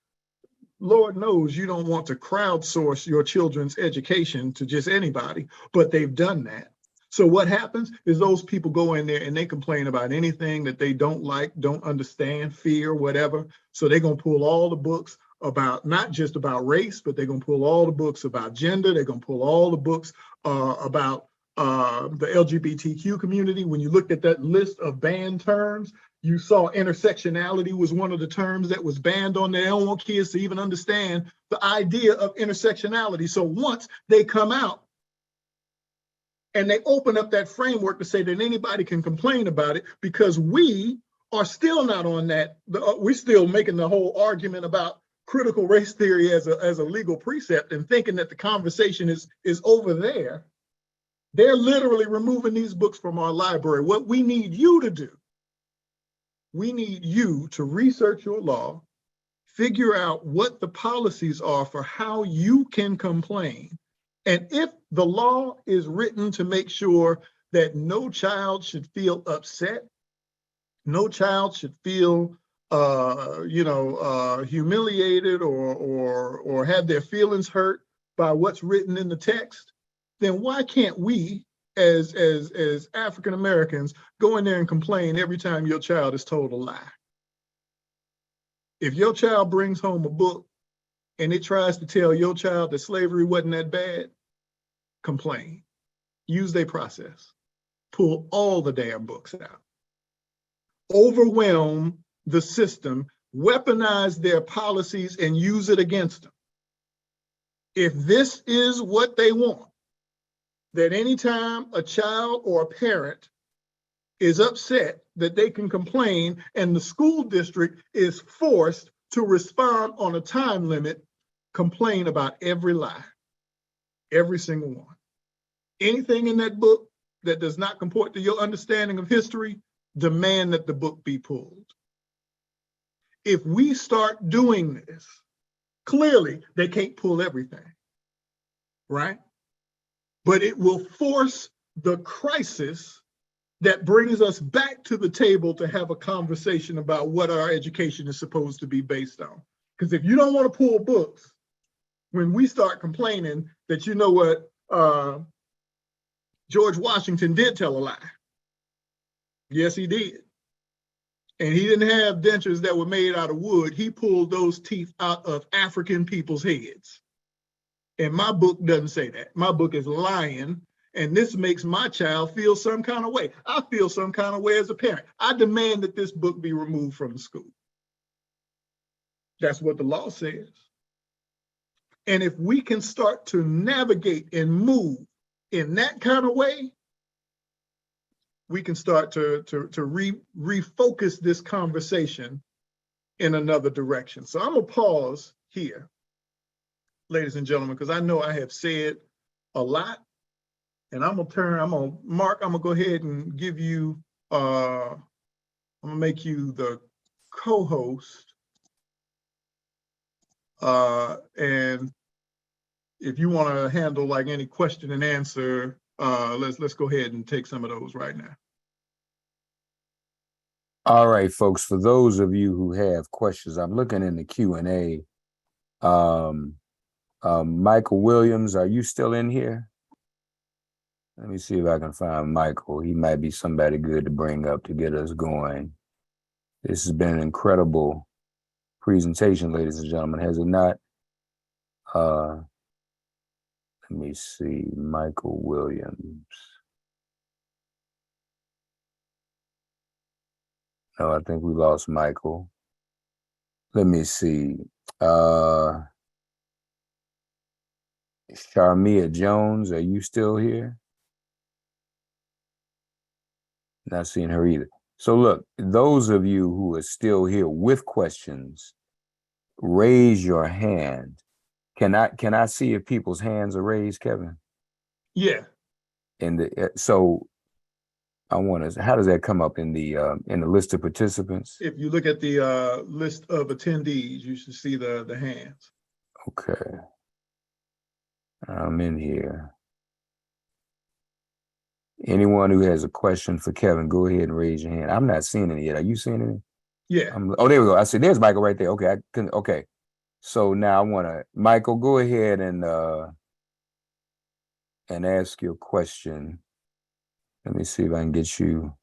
Lord knows you don't want to crowdsource your children's education to just anybody, but they've done that. So what happens is those people go in there and they complain about anything that they don't like, don't understand, fear, whatever. So they're going to pull all the books about, not just about race, but they're going to pull all the books about gender. They're going to pull all the books about the LGBTQ community. When you looked at that list of banned terms, you saw intersectionality was one of the terms that was banned on there. They don't want kids to even understand the idea of intersectionality. So once they come out and they open up that framework to say that anybody can complain about it, because we are still not on that, we're still making the whole argument about critical race theory as a legal precept and thinking that the conversation is over there. They're literally removing these books from our library. What we need you to do, we need you to research your law, figure out what the policies are for how you can complain. And if the law is written to make sure that no child should feel upset, no child should feel humiliated or have their feelings hurt by what's written in the text, then why can't we as African Americans go in there and complain every time your child is told a lie? If your child brings home a book and it tries to tell your child that slavery wasn't that bad, complain. Use their process. Pull all the damn books out. Overwhelm the system, weaponize their policies and use it against them. If this is what they want, that anytime a child or a parent is upset, that they can complain and the school district is forced to respond on a time limit, complain about every lie, every single one. Anything in that book that does not comport to your understanding of history, demand that the book be pulled. If we start doing this, clearly they can't pull everything, right? But it will force the crisis that brings us back to the table to have a conversation about what our education is supposed to be based on. Because if you don't want to pull books, when we start complaining that, you know what, George Washington did tell a lie. Yes, he did. And he didn't have dentures that were made out of wood. He pulled those teeth out of African people's heads. And my book doesn't say that. My book is lying. And this makes my child feel some kind of way. I feel some kind of way as a parent. I demand that this book be removed from the school. That's what the law says. And if we can start to navigate and move in that kind of way, we can start to refocus this conversation in another direction. So I'm gonna pause here, ladies and gentlemen, because I know I have said a lot. And Mark, I'm gonna go ahead and give you, I'm gonna make you the co-host. And if you wanna handle like any question and answer, let's go ahead and take some of those right now. All right, folks, for those of you who have questions, I'm looking in the Q&A. Michael Williams, are you still in here? Let me see if I can find Michael. He might be somebody good to bring up to get us going. This has been an incredible presentation, ladies and gentlemen, has it not? Let me see, Michael Williams. No, I think we lost Michael. Let me see. Sharmia Jones, are you still here? Not seeing her either. So look, those of you who are still here with questions, raise your hand. Can I see if people's hands are raised, Kevin? Yeah. So I want to. How does that come up in the list of participants? If you look at the list of attendees, you should see the hands. Okay. I'm in here. Anyone who has a question for Kevin, go ahead and raise your hand. I'm not seeing any yet. Are you seeing any? Yeah. Oh, there we go. I said, there's Michael right there. Okay, okay. So now I want to, Michael, go ahead and ask your question. Let me see if I can get you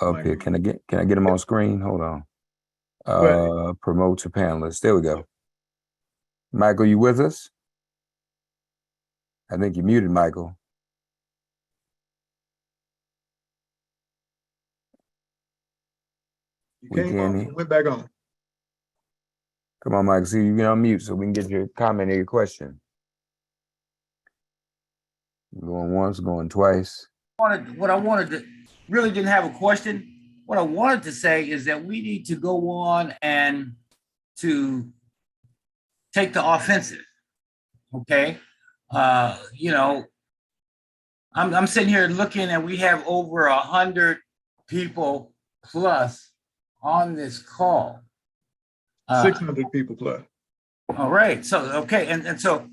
up here. Can I get him on screen? Hold on. Promote to panelists. There we go. Michael, you with us? I think you muted, Michael. You came on and went back on. Come on, Michael. See, you get on mute so we can get your comment or your question. Going once, going twice. What I wanted to really didn't have a question. What I wanted to say is that we need to go on and to take the offensive. Okay. You know, I'm sitting here looking and we have over 100 people plus on this call. 600 people plus. All right. So, okay. And so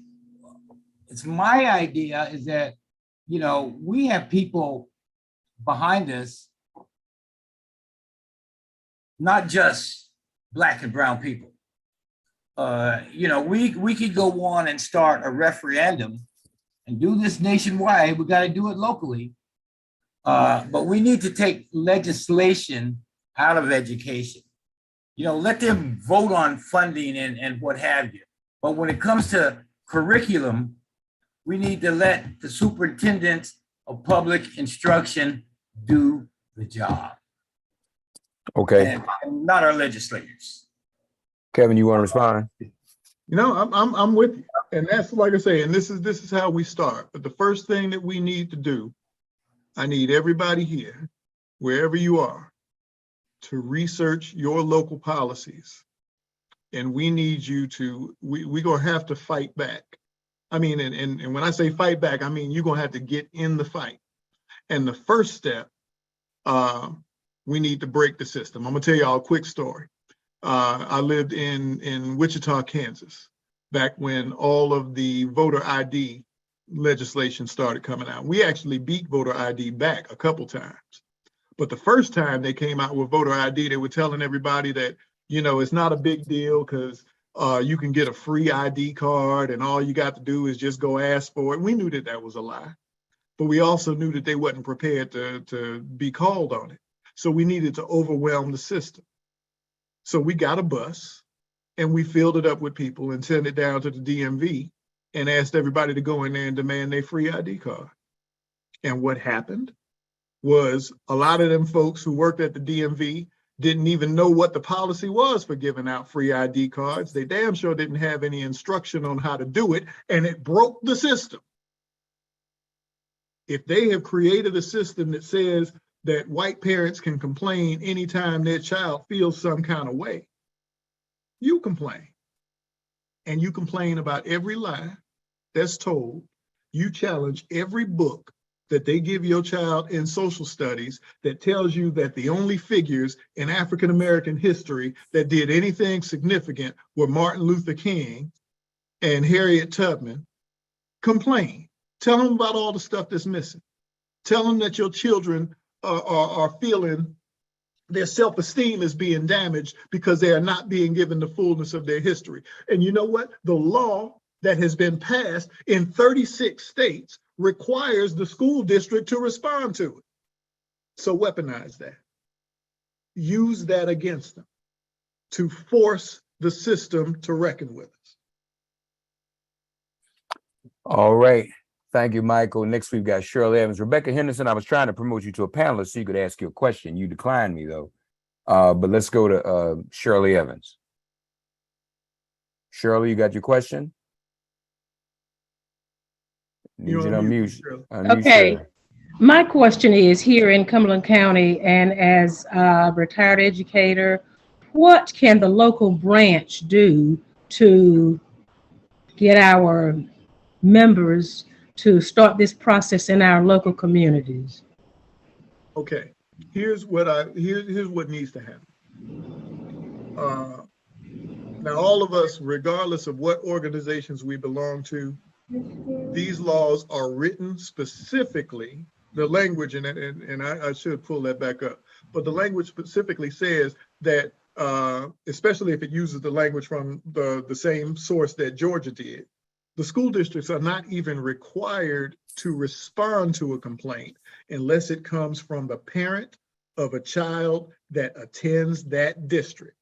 it's my idea is that, you know, we have people behind us, not just Black and brown people. You know, we could go on and start a referendum and do this nationwide. We got to do it locally. But we need to take legislation out of education. You know, let them vote on funding and what have you. But when it comes to curriculum, we need to let the superintendents of public instruction do the job. Okay. And not our legislators. Kevin, you want to respond? You know, I'm with you. And that's like I say, and this is how we start. But the first thing that we need to do, I need everybody here, wherever you are, to research your local policies. And we need you to, we're gonna have to fight back. I mean, and when I say fight back, I mean, you're gonna have to get in the fight. And the first step, we need to break the system. I'm gonna tell y'all a quick story. I lived in Wichita, Kansas, back when all of the voter ID legislation started coming out. We actually beat voter ID back a couple times. But the first time they came out with voter ID, they were telling everybody that, you know, it's not a big deal because you can get a free ID card and all you got to do is just go ask for it. We knew that that was a lie, but we also knew that they wasn't prepared to be called on it. So we needed to overwhelm the system. So we got a bus and we filled it up with people and sent it down to the DMV and asked everybody to go in there and demand their free ID card. And what happened was a lot of them folks who worked at the DMV didn't even know what the policy was for giving out free ID cards. They damn sure didn't have any instruction on how to do it, and it broke the system. If they have created a system that says that white parents can complain anytime their child feels some kind of way, you complain. And you complain about every lie that's told. You challenge every book that they give your child in social studies that tells you that the only figures in African-American history that did anything significant were Martin Luther King and Harriet Tubman. Complain. Tell them about all the stuff that's missing. Tell them that your children are feeling their self-esteem is being damaged because they are not being given the fullness of their history. And you know what? The law that has been passed in 36 states requires the school district to respond to it. So weaponize that. Use that against them to force the system to reckon with us. All right. Thank you, Michael. Next, we've got Shirley Evans. Rebecca Henderson, I was trying to promote you to a panelist so you could ask you a question. You declined me, though. But let's go to Shirley Evans. Shirley, you got your question? Need you to unmute. Okay. My question is, here in Cumberland County and as a retired educator, what can the local branch do to get our members to start this process in our local communities? Okay, here's what needs to happen. Now, all of us, regardless of what organizations we belong to, These laws are written specifically, the language, and I should pull that back up, but the language specifically says that, especially if it uses the language from the same source that Georgia did, the school districts are not even required to respond to a complaint unless it comes from the parent of a child that attends that district.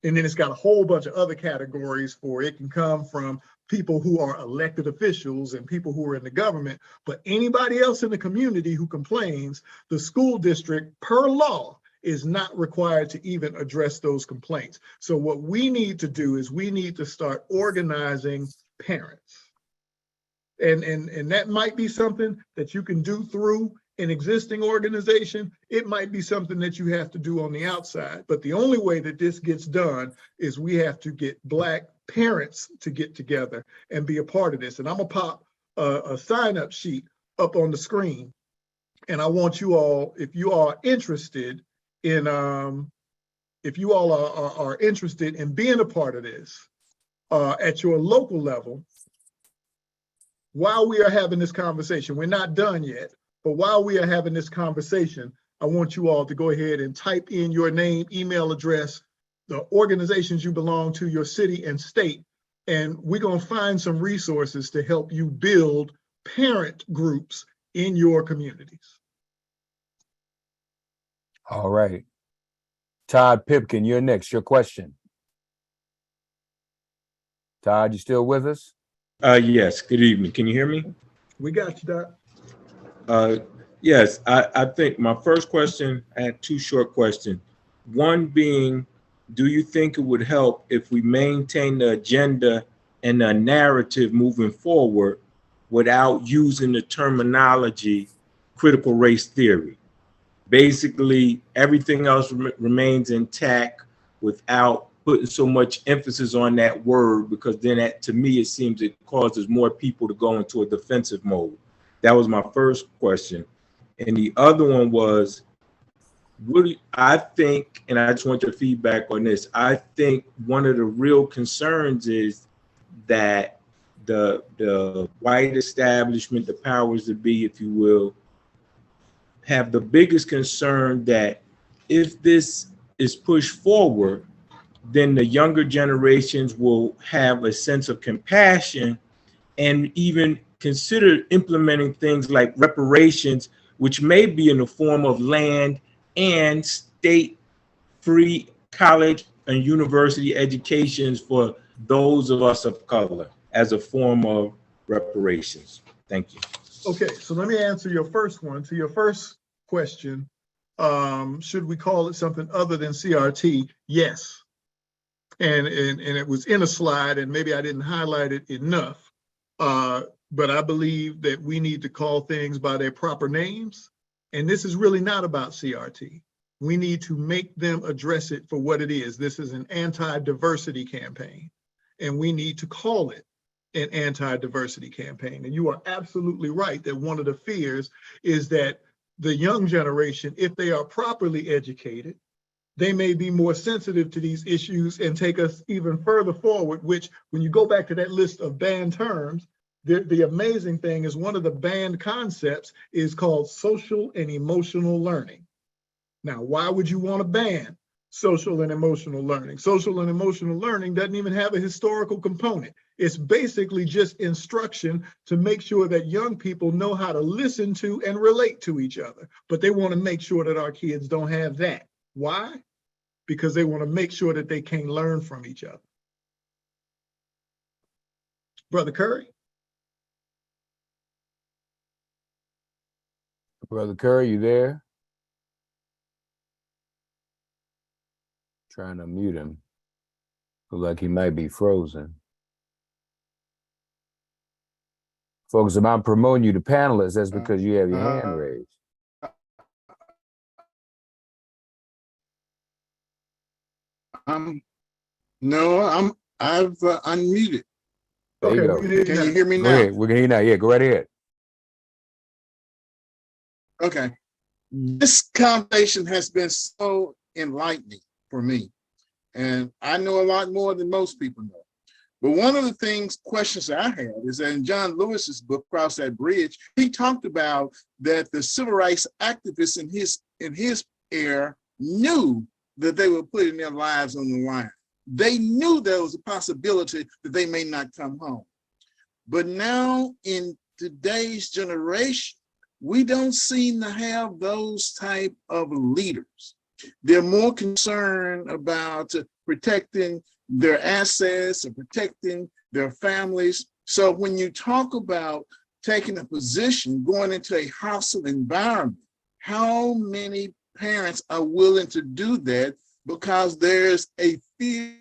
And then it's got a whole bunch of other categories for it. It can come from people who are elected officials and people who are in the government, but anybody else in the community who complains, the school district per law is not required to even address those complaints. So what we need to do is we need to start organizing parents. And that might be something that you can do through an existing organization. It might be something that you have to do on the outside. But the only way that this gets done is we have to get Black parents to get together and be a part of this. And I'm gonna pop a sign-up sheet up on the screen. And I want you all, if you are interested in, if you all are interested in being a part of this at your local level, while we are having this conversation, we're not done yet, but while we are having this conversation, I want you all to go ahead and type in your name, email address, the organizations you belong to, your city and state, and we're gonna find some resources to help you build parent groups in your communities. All right. Todd Pipkin, you're next. Your question. Todd, you still with us? Yes, good evening. Can you hear me? We got you, Doc. Yes, I think my first question, I had two short questions. One being, do you think it would help if we maintain the agenda and the narrative moving forward without using the terminology critical race theory? Basically, everything else remains intact without putting so much emphasis on that word, because then that, to me, it seems it causes more people to go into a defensive mode. That was my first question. And the other one was, I think, and I just want your feedback on this, I think one of the real concerns is that the white establishment, the powers that be, if you will, have the biggest concern that if this is pushed forward, then the younger generations will have a sense of compassion and even consider implementing things like reparations, which may be in the form of land and state free college and university educations for those of us of color as a form of reparations. Thank you. Okay, so let me answer your first one. To your first question, should we call it something other than CRT? Yes. And it was in a slide, and maybe I didn't highlight it enough, but I believe that we need to call things by their proper names. And this is really not about CRT. We need to make them address it for what it is. This is an anti-diversity campaign, and we need to call it an anti-diversity campaign. And you are absolutely right that one of the fears is that the young generation, if they are properly educated, they may be more sensitive to these issues and take us even further forward, which when you go back to that list of banned terms, the amazing thing is one of the banned concepts is called social and emotional learning. Now, why would you want to ban social and emotional learning? Social and emotional learning doesn't even have a historical component. It's basically just instruction to make sure that young people know how to listen to and relate to each other. But they want to make sure that our kids don't have that. Why? Because they want to make sure that they can learn from each other. Brother Curry? Brother Curry, you there? Trying to mute him. Look like he might be frozen. Folks, if I'm promoting you to panelists, that's because you have your hand raised. I've unmuted. There you go. Can you hear me now? Go ahead. We can hear you now. Yeah, go right ahead. Okay. This conversation has been so enlightening for me. And I know a lot more than most people know. But one of the questions that I had is that in John Lewis's book, Cross That Bridge, he talked about that the civil rights activists in his era knew that they were putting their lives on the line. They knew there was a possibility that they may not come home. But now in today's generation, we don't seem to have those type of leaders. They're more concerned about protecting their assets and protecting their families. So when you talk about taking a position, going into a hostile environment, how many parents are willing to do that because there's a fear?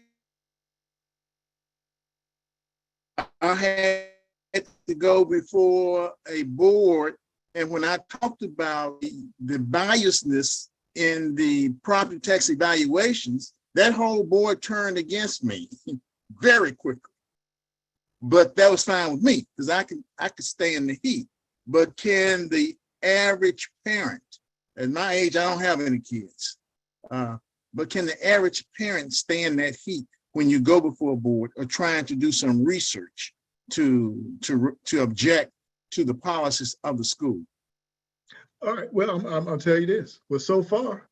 I had to go before a board, and when I talked about the biasness in the property tax evaluations, that whole board turned against me very quickly. But that was fine with me because I could stay in the heat. But can the average parent, at my age, I don't have any kids, but can the average parent stay in that heat when you go before a board or trying to do some research to object to the policies of the school? All right, well, I'll tell you this. Well, so far,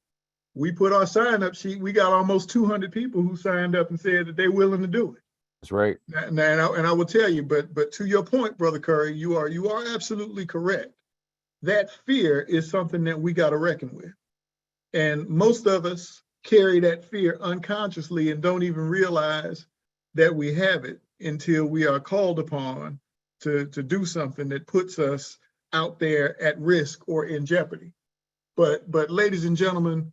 we put our sign-up sheet. We got almost 200 people who signed up and said that they're willing to do it. That's right. And I will tell you, but to your point, Brother Curry, you are absolutely correct. That fear is something that we got to reckon with. And most of us carry that fear unconsciously and don't even realize that we have it until we are called upon to do something that puts us out there at risk or in jeopardy. But ladies and gentlemen,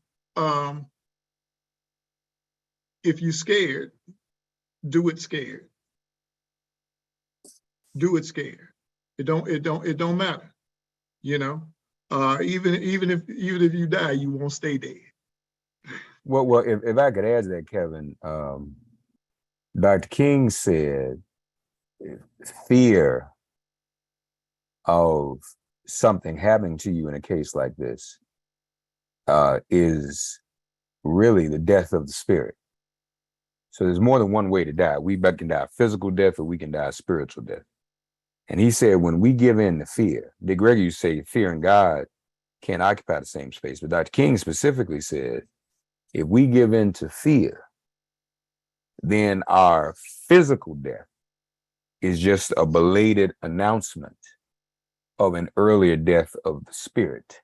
if you're scared, do it scared. Do it scared. It don't matter. You know, even if you die, you won't stay dead. Well, if I could add to that, Kevin, Dr. King said fear of something happening to you in a case like this is really the death of the spirit. So there's more than one way to die. We can die physical death or we can die spiritual death. And he said, when we give in to fear, Dick Gregory used to say fear and God can't occupy the same space. But Dr. King specifically said, if we give in to fear, then our physical death is just a belated announcement of an earlier death of the spirit.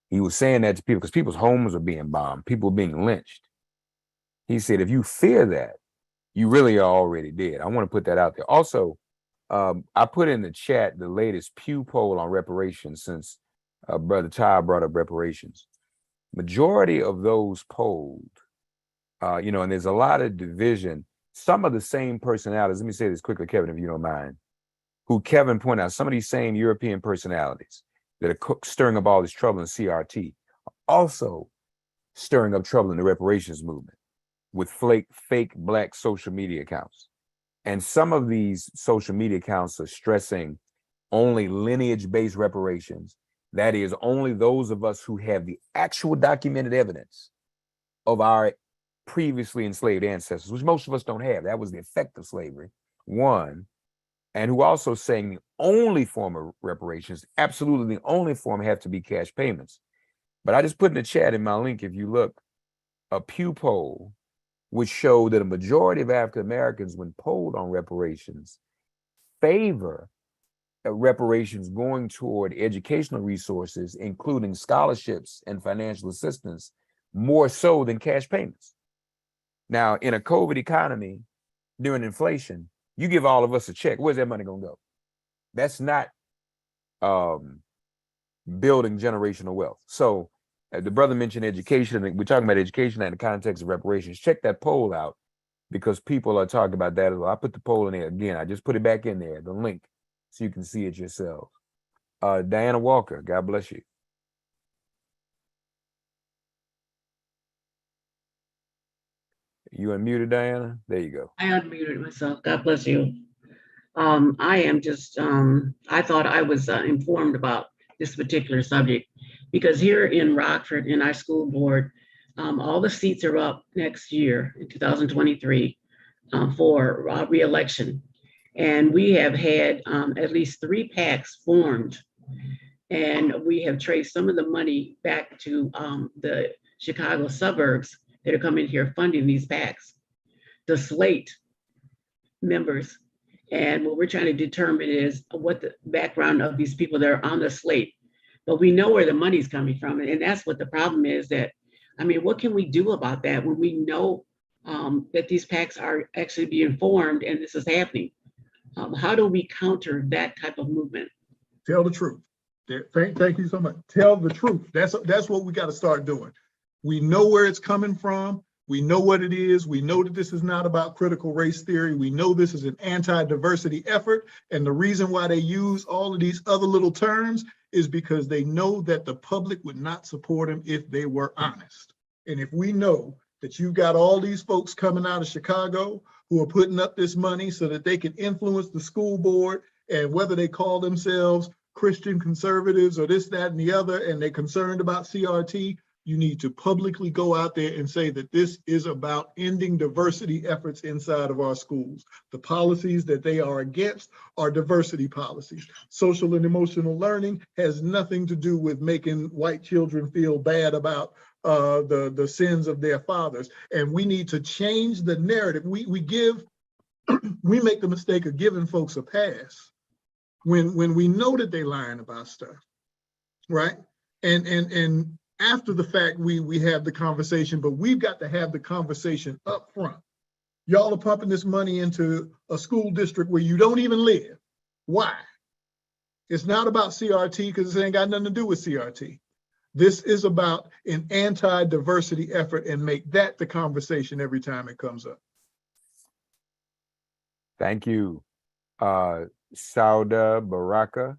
He was saying that to people because people's homes are being bombed, people are being lynched. He said, if you fear that, you really are already dead. I want to put that out there. Also, I put in the chat the latest Pew poll on reparations since Brother Ty brought up reparations. Majority of those polled, and there's a lot of division. Some of the same personalities, let me say this quickly, Kevin, if you don't mind, who Kevin pointed out, some of these same European personalities that are stirring up all this trouble in CRT, also stirring up trouble in the reparations movement with fake Black social media accounts. And some of these social media accounts are stressing only lineage-based reparations. That is, only those of us who have the actual documented evidence of our previously enslaved ancestors, which most of us don't have. That was the effect of slavery, one. And who also saying the only form of reparations, absolutely the only form, have to be cash payments. But I just put in the chat in my link, if you look, a Pew poll, which showed that a majority of African Americans, when polled on reparations, favor reparations going toward educational resources, including scholarships and financial assistance, more so than cash payments. Now, in a COVID economy, during inflation, you give all of us a check, where's that money gonna go? That's not building generational wealth. So the brother mentioned education, and we're talking about education in the context of reparations. Check that poll out because people are talking about that as well. I put the poll in there again. I just put it back in there, the link, so you can see it yourself. Diana Walker, God bless you. You unmuted, Diana? There you go. I unmuted myself. God bless you. I am just, I thought I was informed about this particular subject because here in Rockford, in our school board, all the seats are up next year in 2023 for re-election. And we have had at least 3 PACs formed. And we have traced some of the money back to the Chicago suburbs that are coming here funding these PACs, the slate members. And what we're trying to determine is what the background of these people that are on the slate. But we know where the money's coming from. And that's what the problem is. That, I mean, what can we do about that when we know that these PACs are actually being formed and this is happening? How do we counter that type of movement? Tell the truth. Thank you so much. Tell the truth. That's what we got to start doing. We know where it's coming from. We know what it is. We know that this is not about critical race theory. We know this is an anti-diversity effort. And the reason why they use all of these other little terms is because they know that the public would not support them if they were honest. And if we know that you've got all these folks coming out of Chicago who are putting up this money so that they can influence the school board, and whether they call themselves Christian conservatives or this, that, and the other, and they're concerned about CRT, you need to publicly go out there and say that this is about ending diversity efforts inside of our schools. The policies that they are against are diversity policies. Social and emotional learning has nothing to do with making white children feel bad about the sins of their fathers. And we need to change the narrative. We we make the mistake of giving folks a pass when we know that they're lying about stuff, right? And after the fact, we have the conversation, but we've got to have the conversation up front. Y'all are pumping this money into a school district where you don't even live. Why? It's not about CRT because it ain't got nothing to do with CRT. This is about an anti-diversity effort, and make that the conversation every time it comes up. Thank you. Sauda Baraka.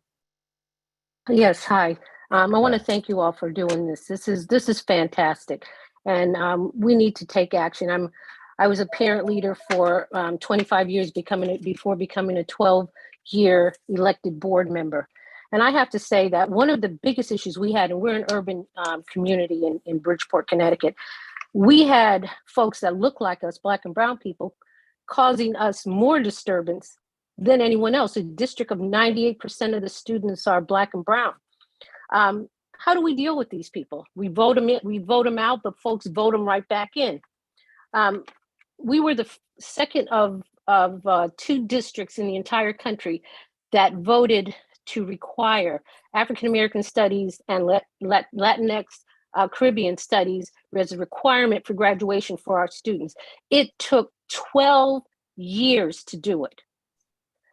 Yes, hi. I want to thank you all for doing this. This is fantastic, and we need to take action. I was a parent leader for 25 years before becoming a 12-year elected board member. And I have to say that one of the biggest issues we had, and we're an urban community in Bridgeport, Connecticut, we had folks that look like us, Black and brown people, causing us more disturbance than anyone else. A district of 98% of the students are Black and brown. How do we deal with these people? We vote them in, we vote them out, but folks vote them right back in. We were the second of 2 districts in the entire country that voted to require African American studies and Latinx Caribbean studies as a requirement for graduation for our students. It took 12 years to do it.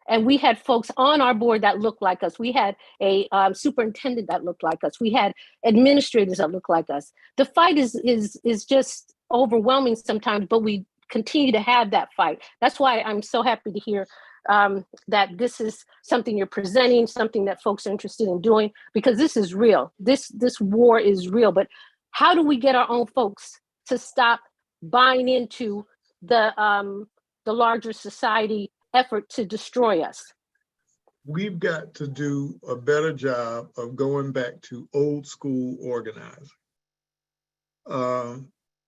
And we had folks on our board that looked like us. We had a superintendent that looked like us. We had administrators that looked like us. The fight is just overwhelming sometimes, but we continue to have that fight. That's why I'm so happy to hear that this is something you're presenting, something that folks are interested in doing, because this is real. This war is real. But how do we get our own folks to stop buying into the larger society effort to destroy us? We've got to do a better job of going back to old school organizing.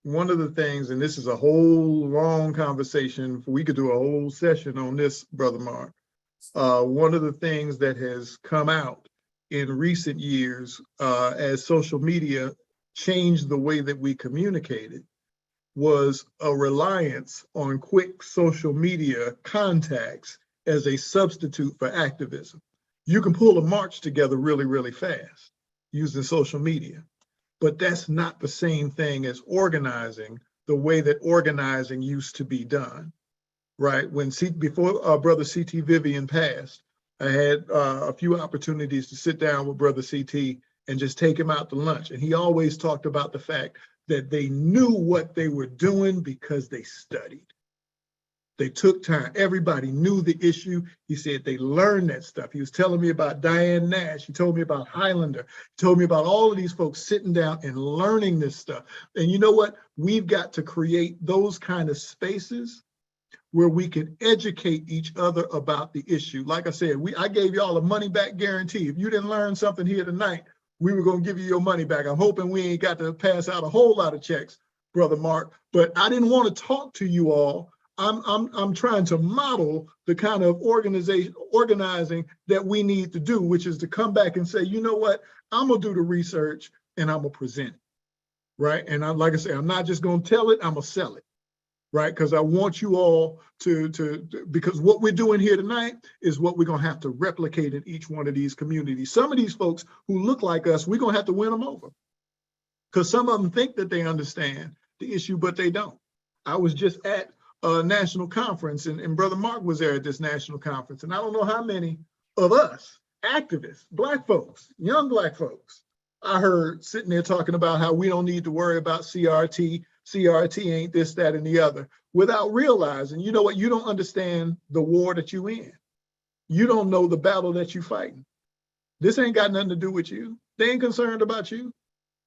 One of the things, and this is a whole long conversation, we could do a whole session on this, Brother Mark. One of the things that has come out in recent years as social media changed the way that we communicated was a reliance on quick social media contacts as a substitute for activism. You can pull a march together really, really fast using social media, but that's not the same thing as organizing the way that organizing used to be done, right? Before Brother C.T. Vivian passed, I had a few opportunities to sit down with Brother C.T. and just take him out to lunch. And he always talked about the fact that they knew what they were doing because they studied. They took time. Everybody knew the issue. He said they learned that stuff. He was telling me about Diane Nash. He told me about Highlander. He told me about all of these folks sitting down and learning this stuff. And you know what? We've got to create those kind of spaces where we can educate each other about the issue. Like I said, I gave y'all a money back guarantee. If you didn't learn something here tonight, we were going to give you your money back. I'm hoping we ain't got to pass out a whole lot of checks, Brother Mark, but I didn't want to talk to you all I'm trying to model the kind of organizing that we need to do, which is to come back and say, you know what, I'm gonna do the research and I'm gonna present it, right? And like I say, I'm not just gonna tell it, I'm gonna sell it, right? Because I want you all because what we're doing here tonight is what we're gonna have to replicate in each one of these communities. Some of these folks who look like us, we're gonna have to win them over, because some of them think that they understand the issue, but they don't. I was just at a national conference, and Brother Mark was there at this national conference, and I don't know how many of us, activists, Black folks, young Black folks, I heard sitting there talking about how we don't need to worry about CRT. CRT ain't this, that, and the other, without realizing, you know what, you don't understand the war that you in. You don't know the battle that you fighting. This ain't got nothing to do with you. They ain't concerned about you.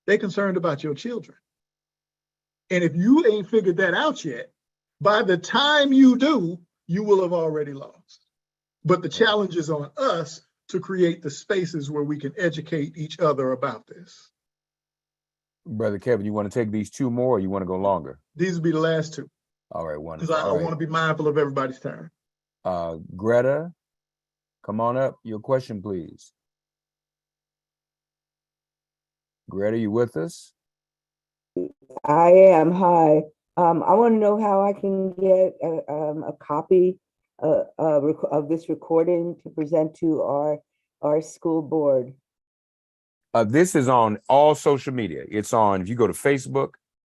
They concerned about your children. And if you ain't figured that out yet, by the time you do, you will have already lost. But the challenge is on us to create the spaces where we can educate each other about this. Brother Kevin, you want to take these two more, or you want to go longer? These will be the last two. All right, wonderful. Because I want to be mindful of everybody's time. Greta, come on up. Your question, please. Greta, you with us? I am. Hi. I want to know how I can get a copy of this recording to present to our school board. This is on all social media. It's on, if you go to Facebook,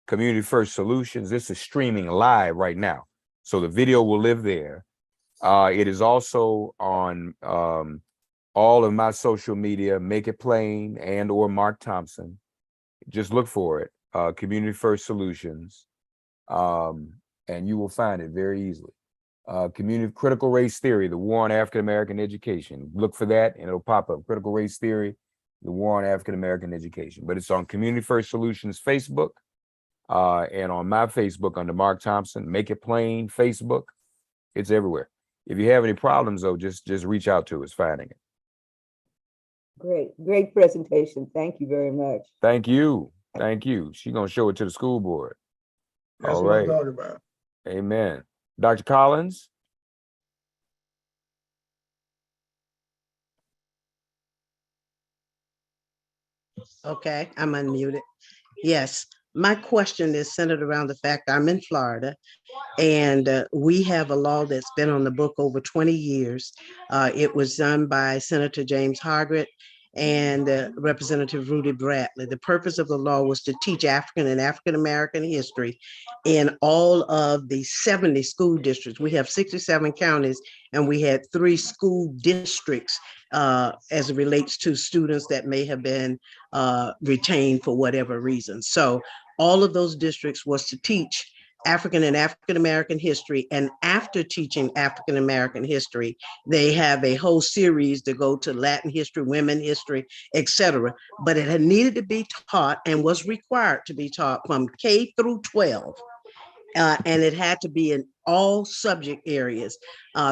Community First Solutions, this is streaming live right now. So the video will live there. It is also on all of my social media, Make It Plain and/or Mark Thompson. Just look for it, Community First Solutions, and you will find it very easily. Community Critical Race Theory, the War on African American Education. Look for that and it'll pop up, Critical Race Theory, the War on African American Education. But it's on Community First Solutions Facebook, and on my Facebook under Mark Thompson, Make It Plain Facebook. It's everywhere. If you have any problems though, just reach out to us finding it. Great presentation. Thank you very much. Thank you. Thank you. She's gonna show it to the school board. That's all what right. I'm talking about. Amen. Dr. Collins. Okay, I'm unmuted. Yes, my question is centered around the fact I'm in Florida, and we have a law that's been on the book over 20 years. It was done by Senator James Hargett and Representative Rudy Bradley. The purpose of the law was to teach African and African American history in all of the 70 school districts. We have 67 counties, and we had 3 school districts as it relates to students that may have been retained for whatever reason. So all of those districts was to teach African and African American history. And after teaching African American history, they have a whole series to go to Latin history, women history, etc. But it had needed to be taught and was required to be taught from K through 12. And it had to be in all subject areas.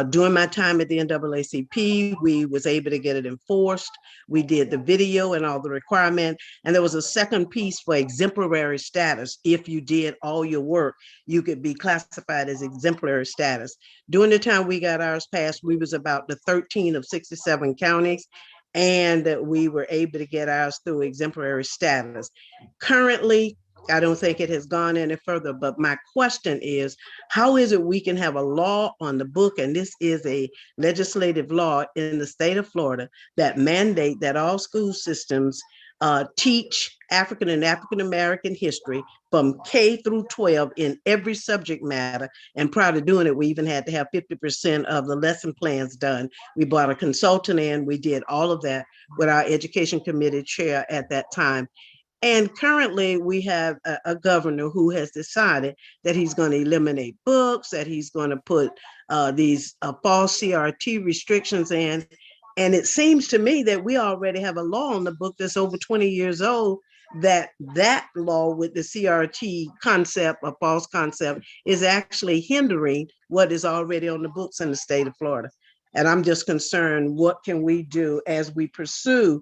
During my time at the NAACP, we was able to get it enforced. We did the video and all the requirement. And there was a second piece for exemplary status. If you did all your work, you could be classified as exemplary status. During the time we got ours passed, we was about the 13 of 67 counties. And we were able to get ours through exemplary status. Currently, I don't think it has gone any further, but my question is, how is it we can have a law on the book, and this is a legislative law in the state of Florida, that mandate that all school systems teach African and African American history from K through 12 in every subject matter. And prior to doing it, we even had to have 50% of the lesson plans done. We brought a consultant in, we did all of that with our education committee chair at that time. And currently we have a governor who has decided that he's going to eliminate books, that he's going to put these false CRT restrictions in. And it seems to me that we already have a law on the book that's over 20 years old, that law with the CRT concept, a false concept, is actually hindering what is already on the books in the state of Florida. And I'm just concerned, what can we do as we pursue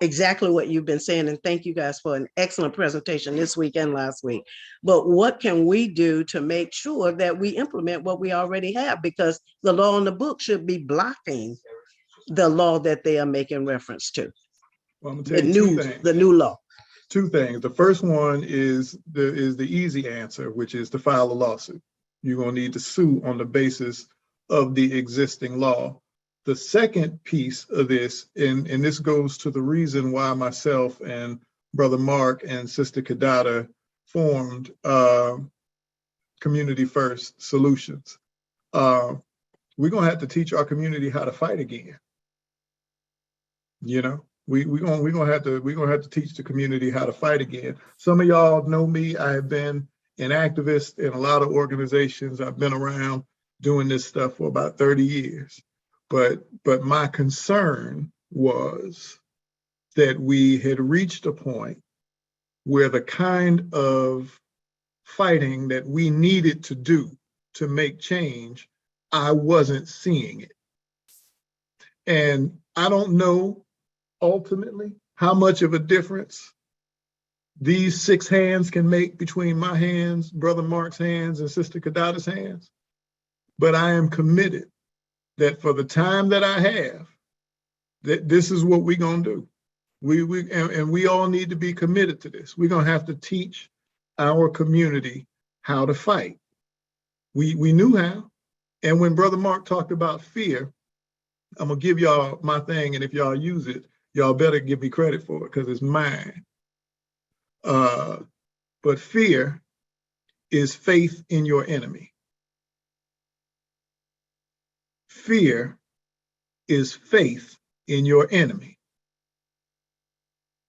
exactly what you've been saying. And thank you guys for an excellent presentation this week and last week. But what can we do to make sure that we implement what we already have? Because the law in the book should be blocking the law that they are making reference to. Well, I'm gonna tell you two things. The new law. Two things. The first one is the easy answer, which is to file a lawsuit. You're gonna need to sue on the basis of the existing law. The second piece of this, and this goes to the reason why myself and Brother Mark and Sister Kadada formed Community First Solutions. We're gonna have to teach our community how to fight again. You know, we're gonna have to teach the community how to fight again. Some of y'all know me. I have been an activist in a lot of organizations. I've been around doing this stuff for about 30 years. But my concern was that we had reached a point where the kind of fighting that we needed to do to make change, I wasn't seeing it. And I don't know ultimately how much of a difference these 6 hands can make between my hands, Brother Mark's hands, and Sister Kadada's hands. But I am committed that for the time that I have, that this is what we're gonna do. We all need to be committed to this. We're gonna have to teach our community how to fight. We knew how. And when Brother Mark talked about fear, I'm gonna give y'all my thing, and if y'all use it, y'all better give me credit for it because it's mine. But fear is faith in your enemy. Fear is faith in your enemy.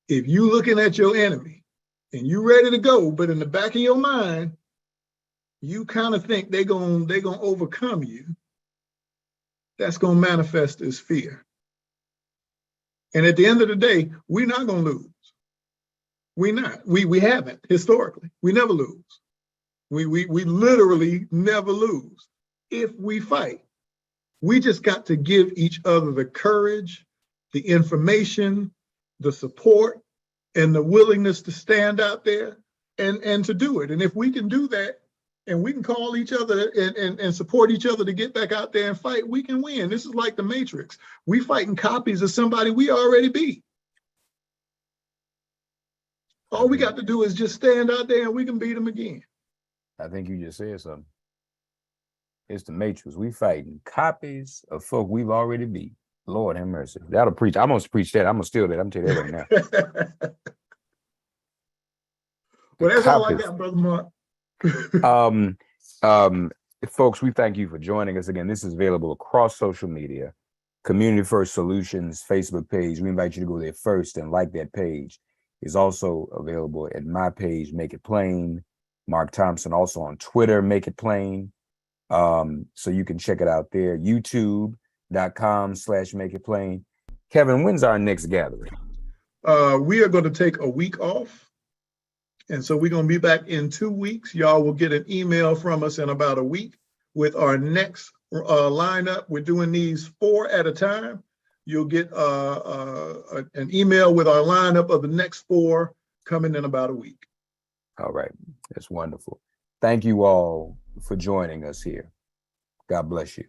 If you looking at your enemy and you ready to go, but in the back of your mind, you kind of think they're gonna overcome you, that's gonna manifest as fear. And at the end of the day, we're not gonna lose. We're not. We haven't historically. We never lose. We literally never lose if we fight. We just got to give each other the courage, the information, the support, and the willingness to stand out there and to do it. And if we can do that, and we can call each other and support each other to get back out there and fight, we can win. This is like the Matrix. We fighting copies of somebody we already beat. All we got to do is just stand out there and we can beat them again. I think you just said something. It's the Matrix. We fighting copies of folk we've already beat. Lord have mercy. That'll preach. I'm gonna preach that. I'm gonna steal that. I'm gonna tell you that right now. Well, that's all I got, Brother Mark. Folks, we thank you for joining us again. This is available across social media. Community First Solutions Facebook page. We invite you to go there first and like that page. It's also available at my page, Make It Plain. Mark Thompson also on Twitter, Make It Plain. So you can check it out there. YouTube.com/Make It Plain. Kevin, when's our next gathering? We are going to take a week off. And so we're going to be back in 2 weeks. Y'all will get an email from us in about a week with our next lineup. We're doing these 4 at a time. You'll get an email with our lineup of the next 4 coming in about a week. All right. That's wonderful. Thank you all for joining us here. God bless you.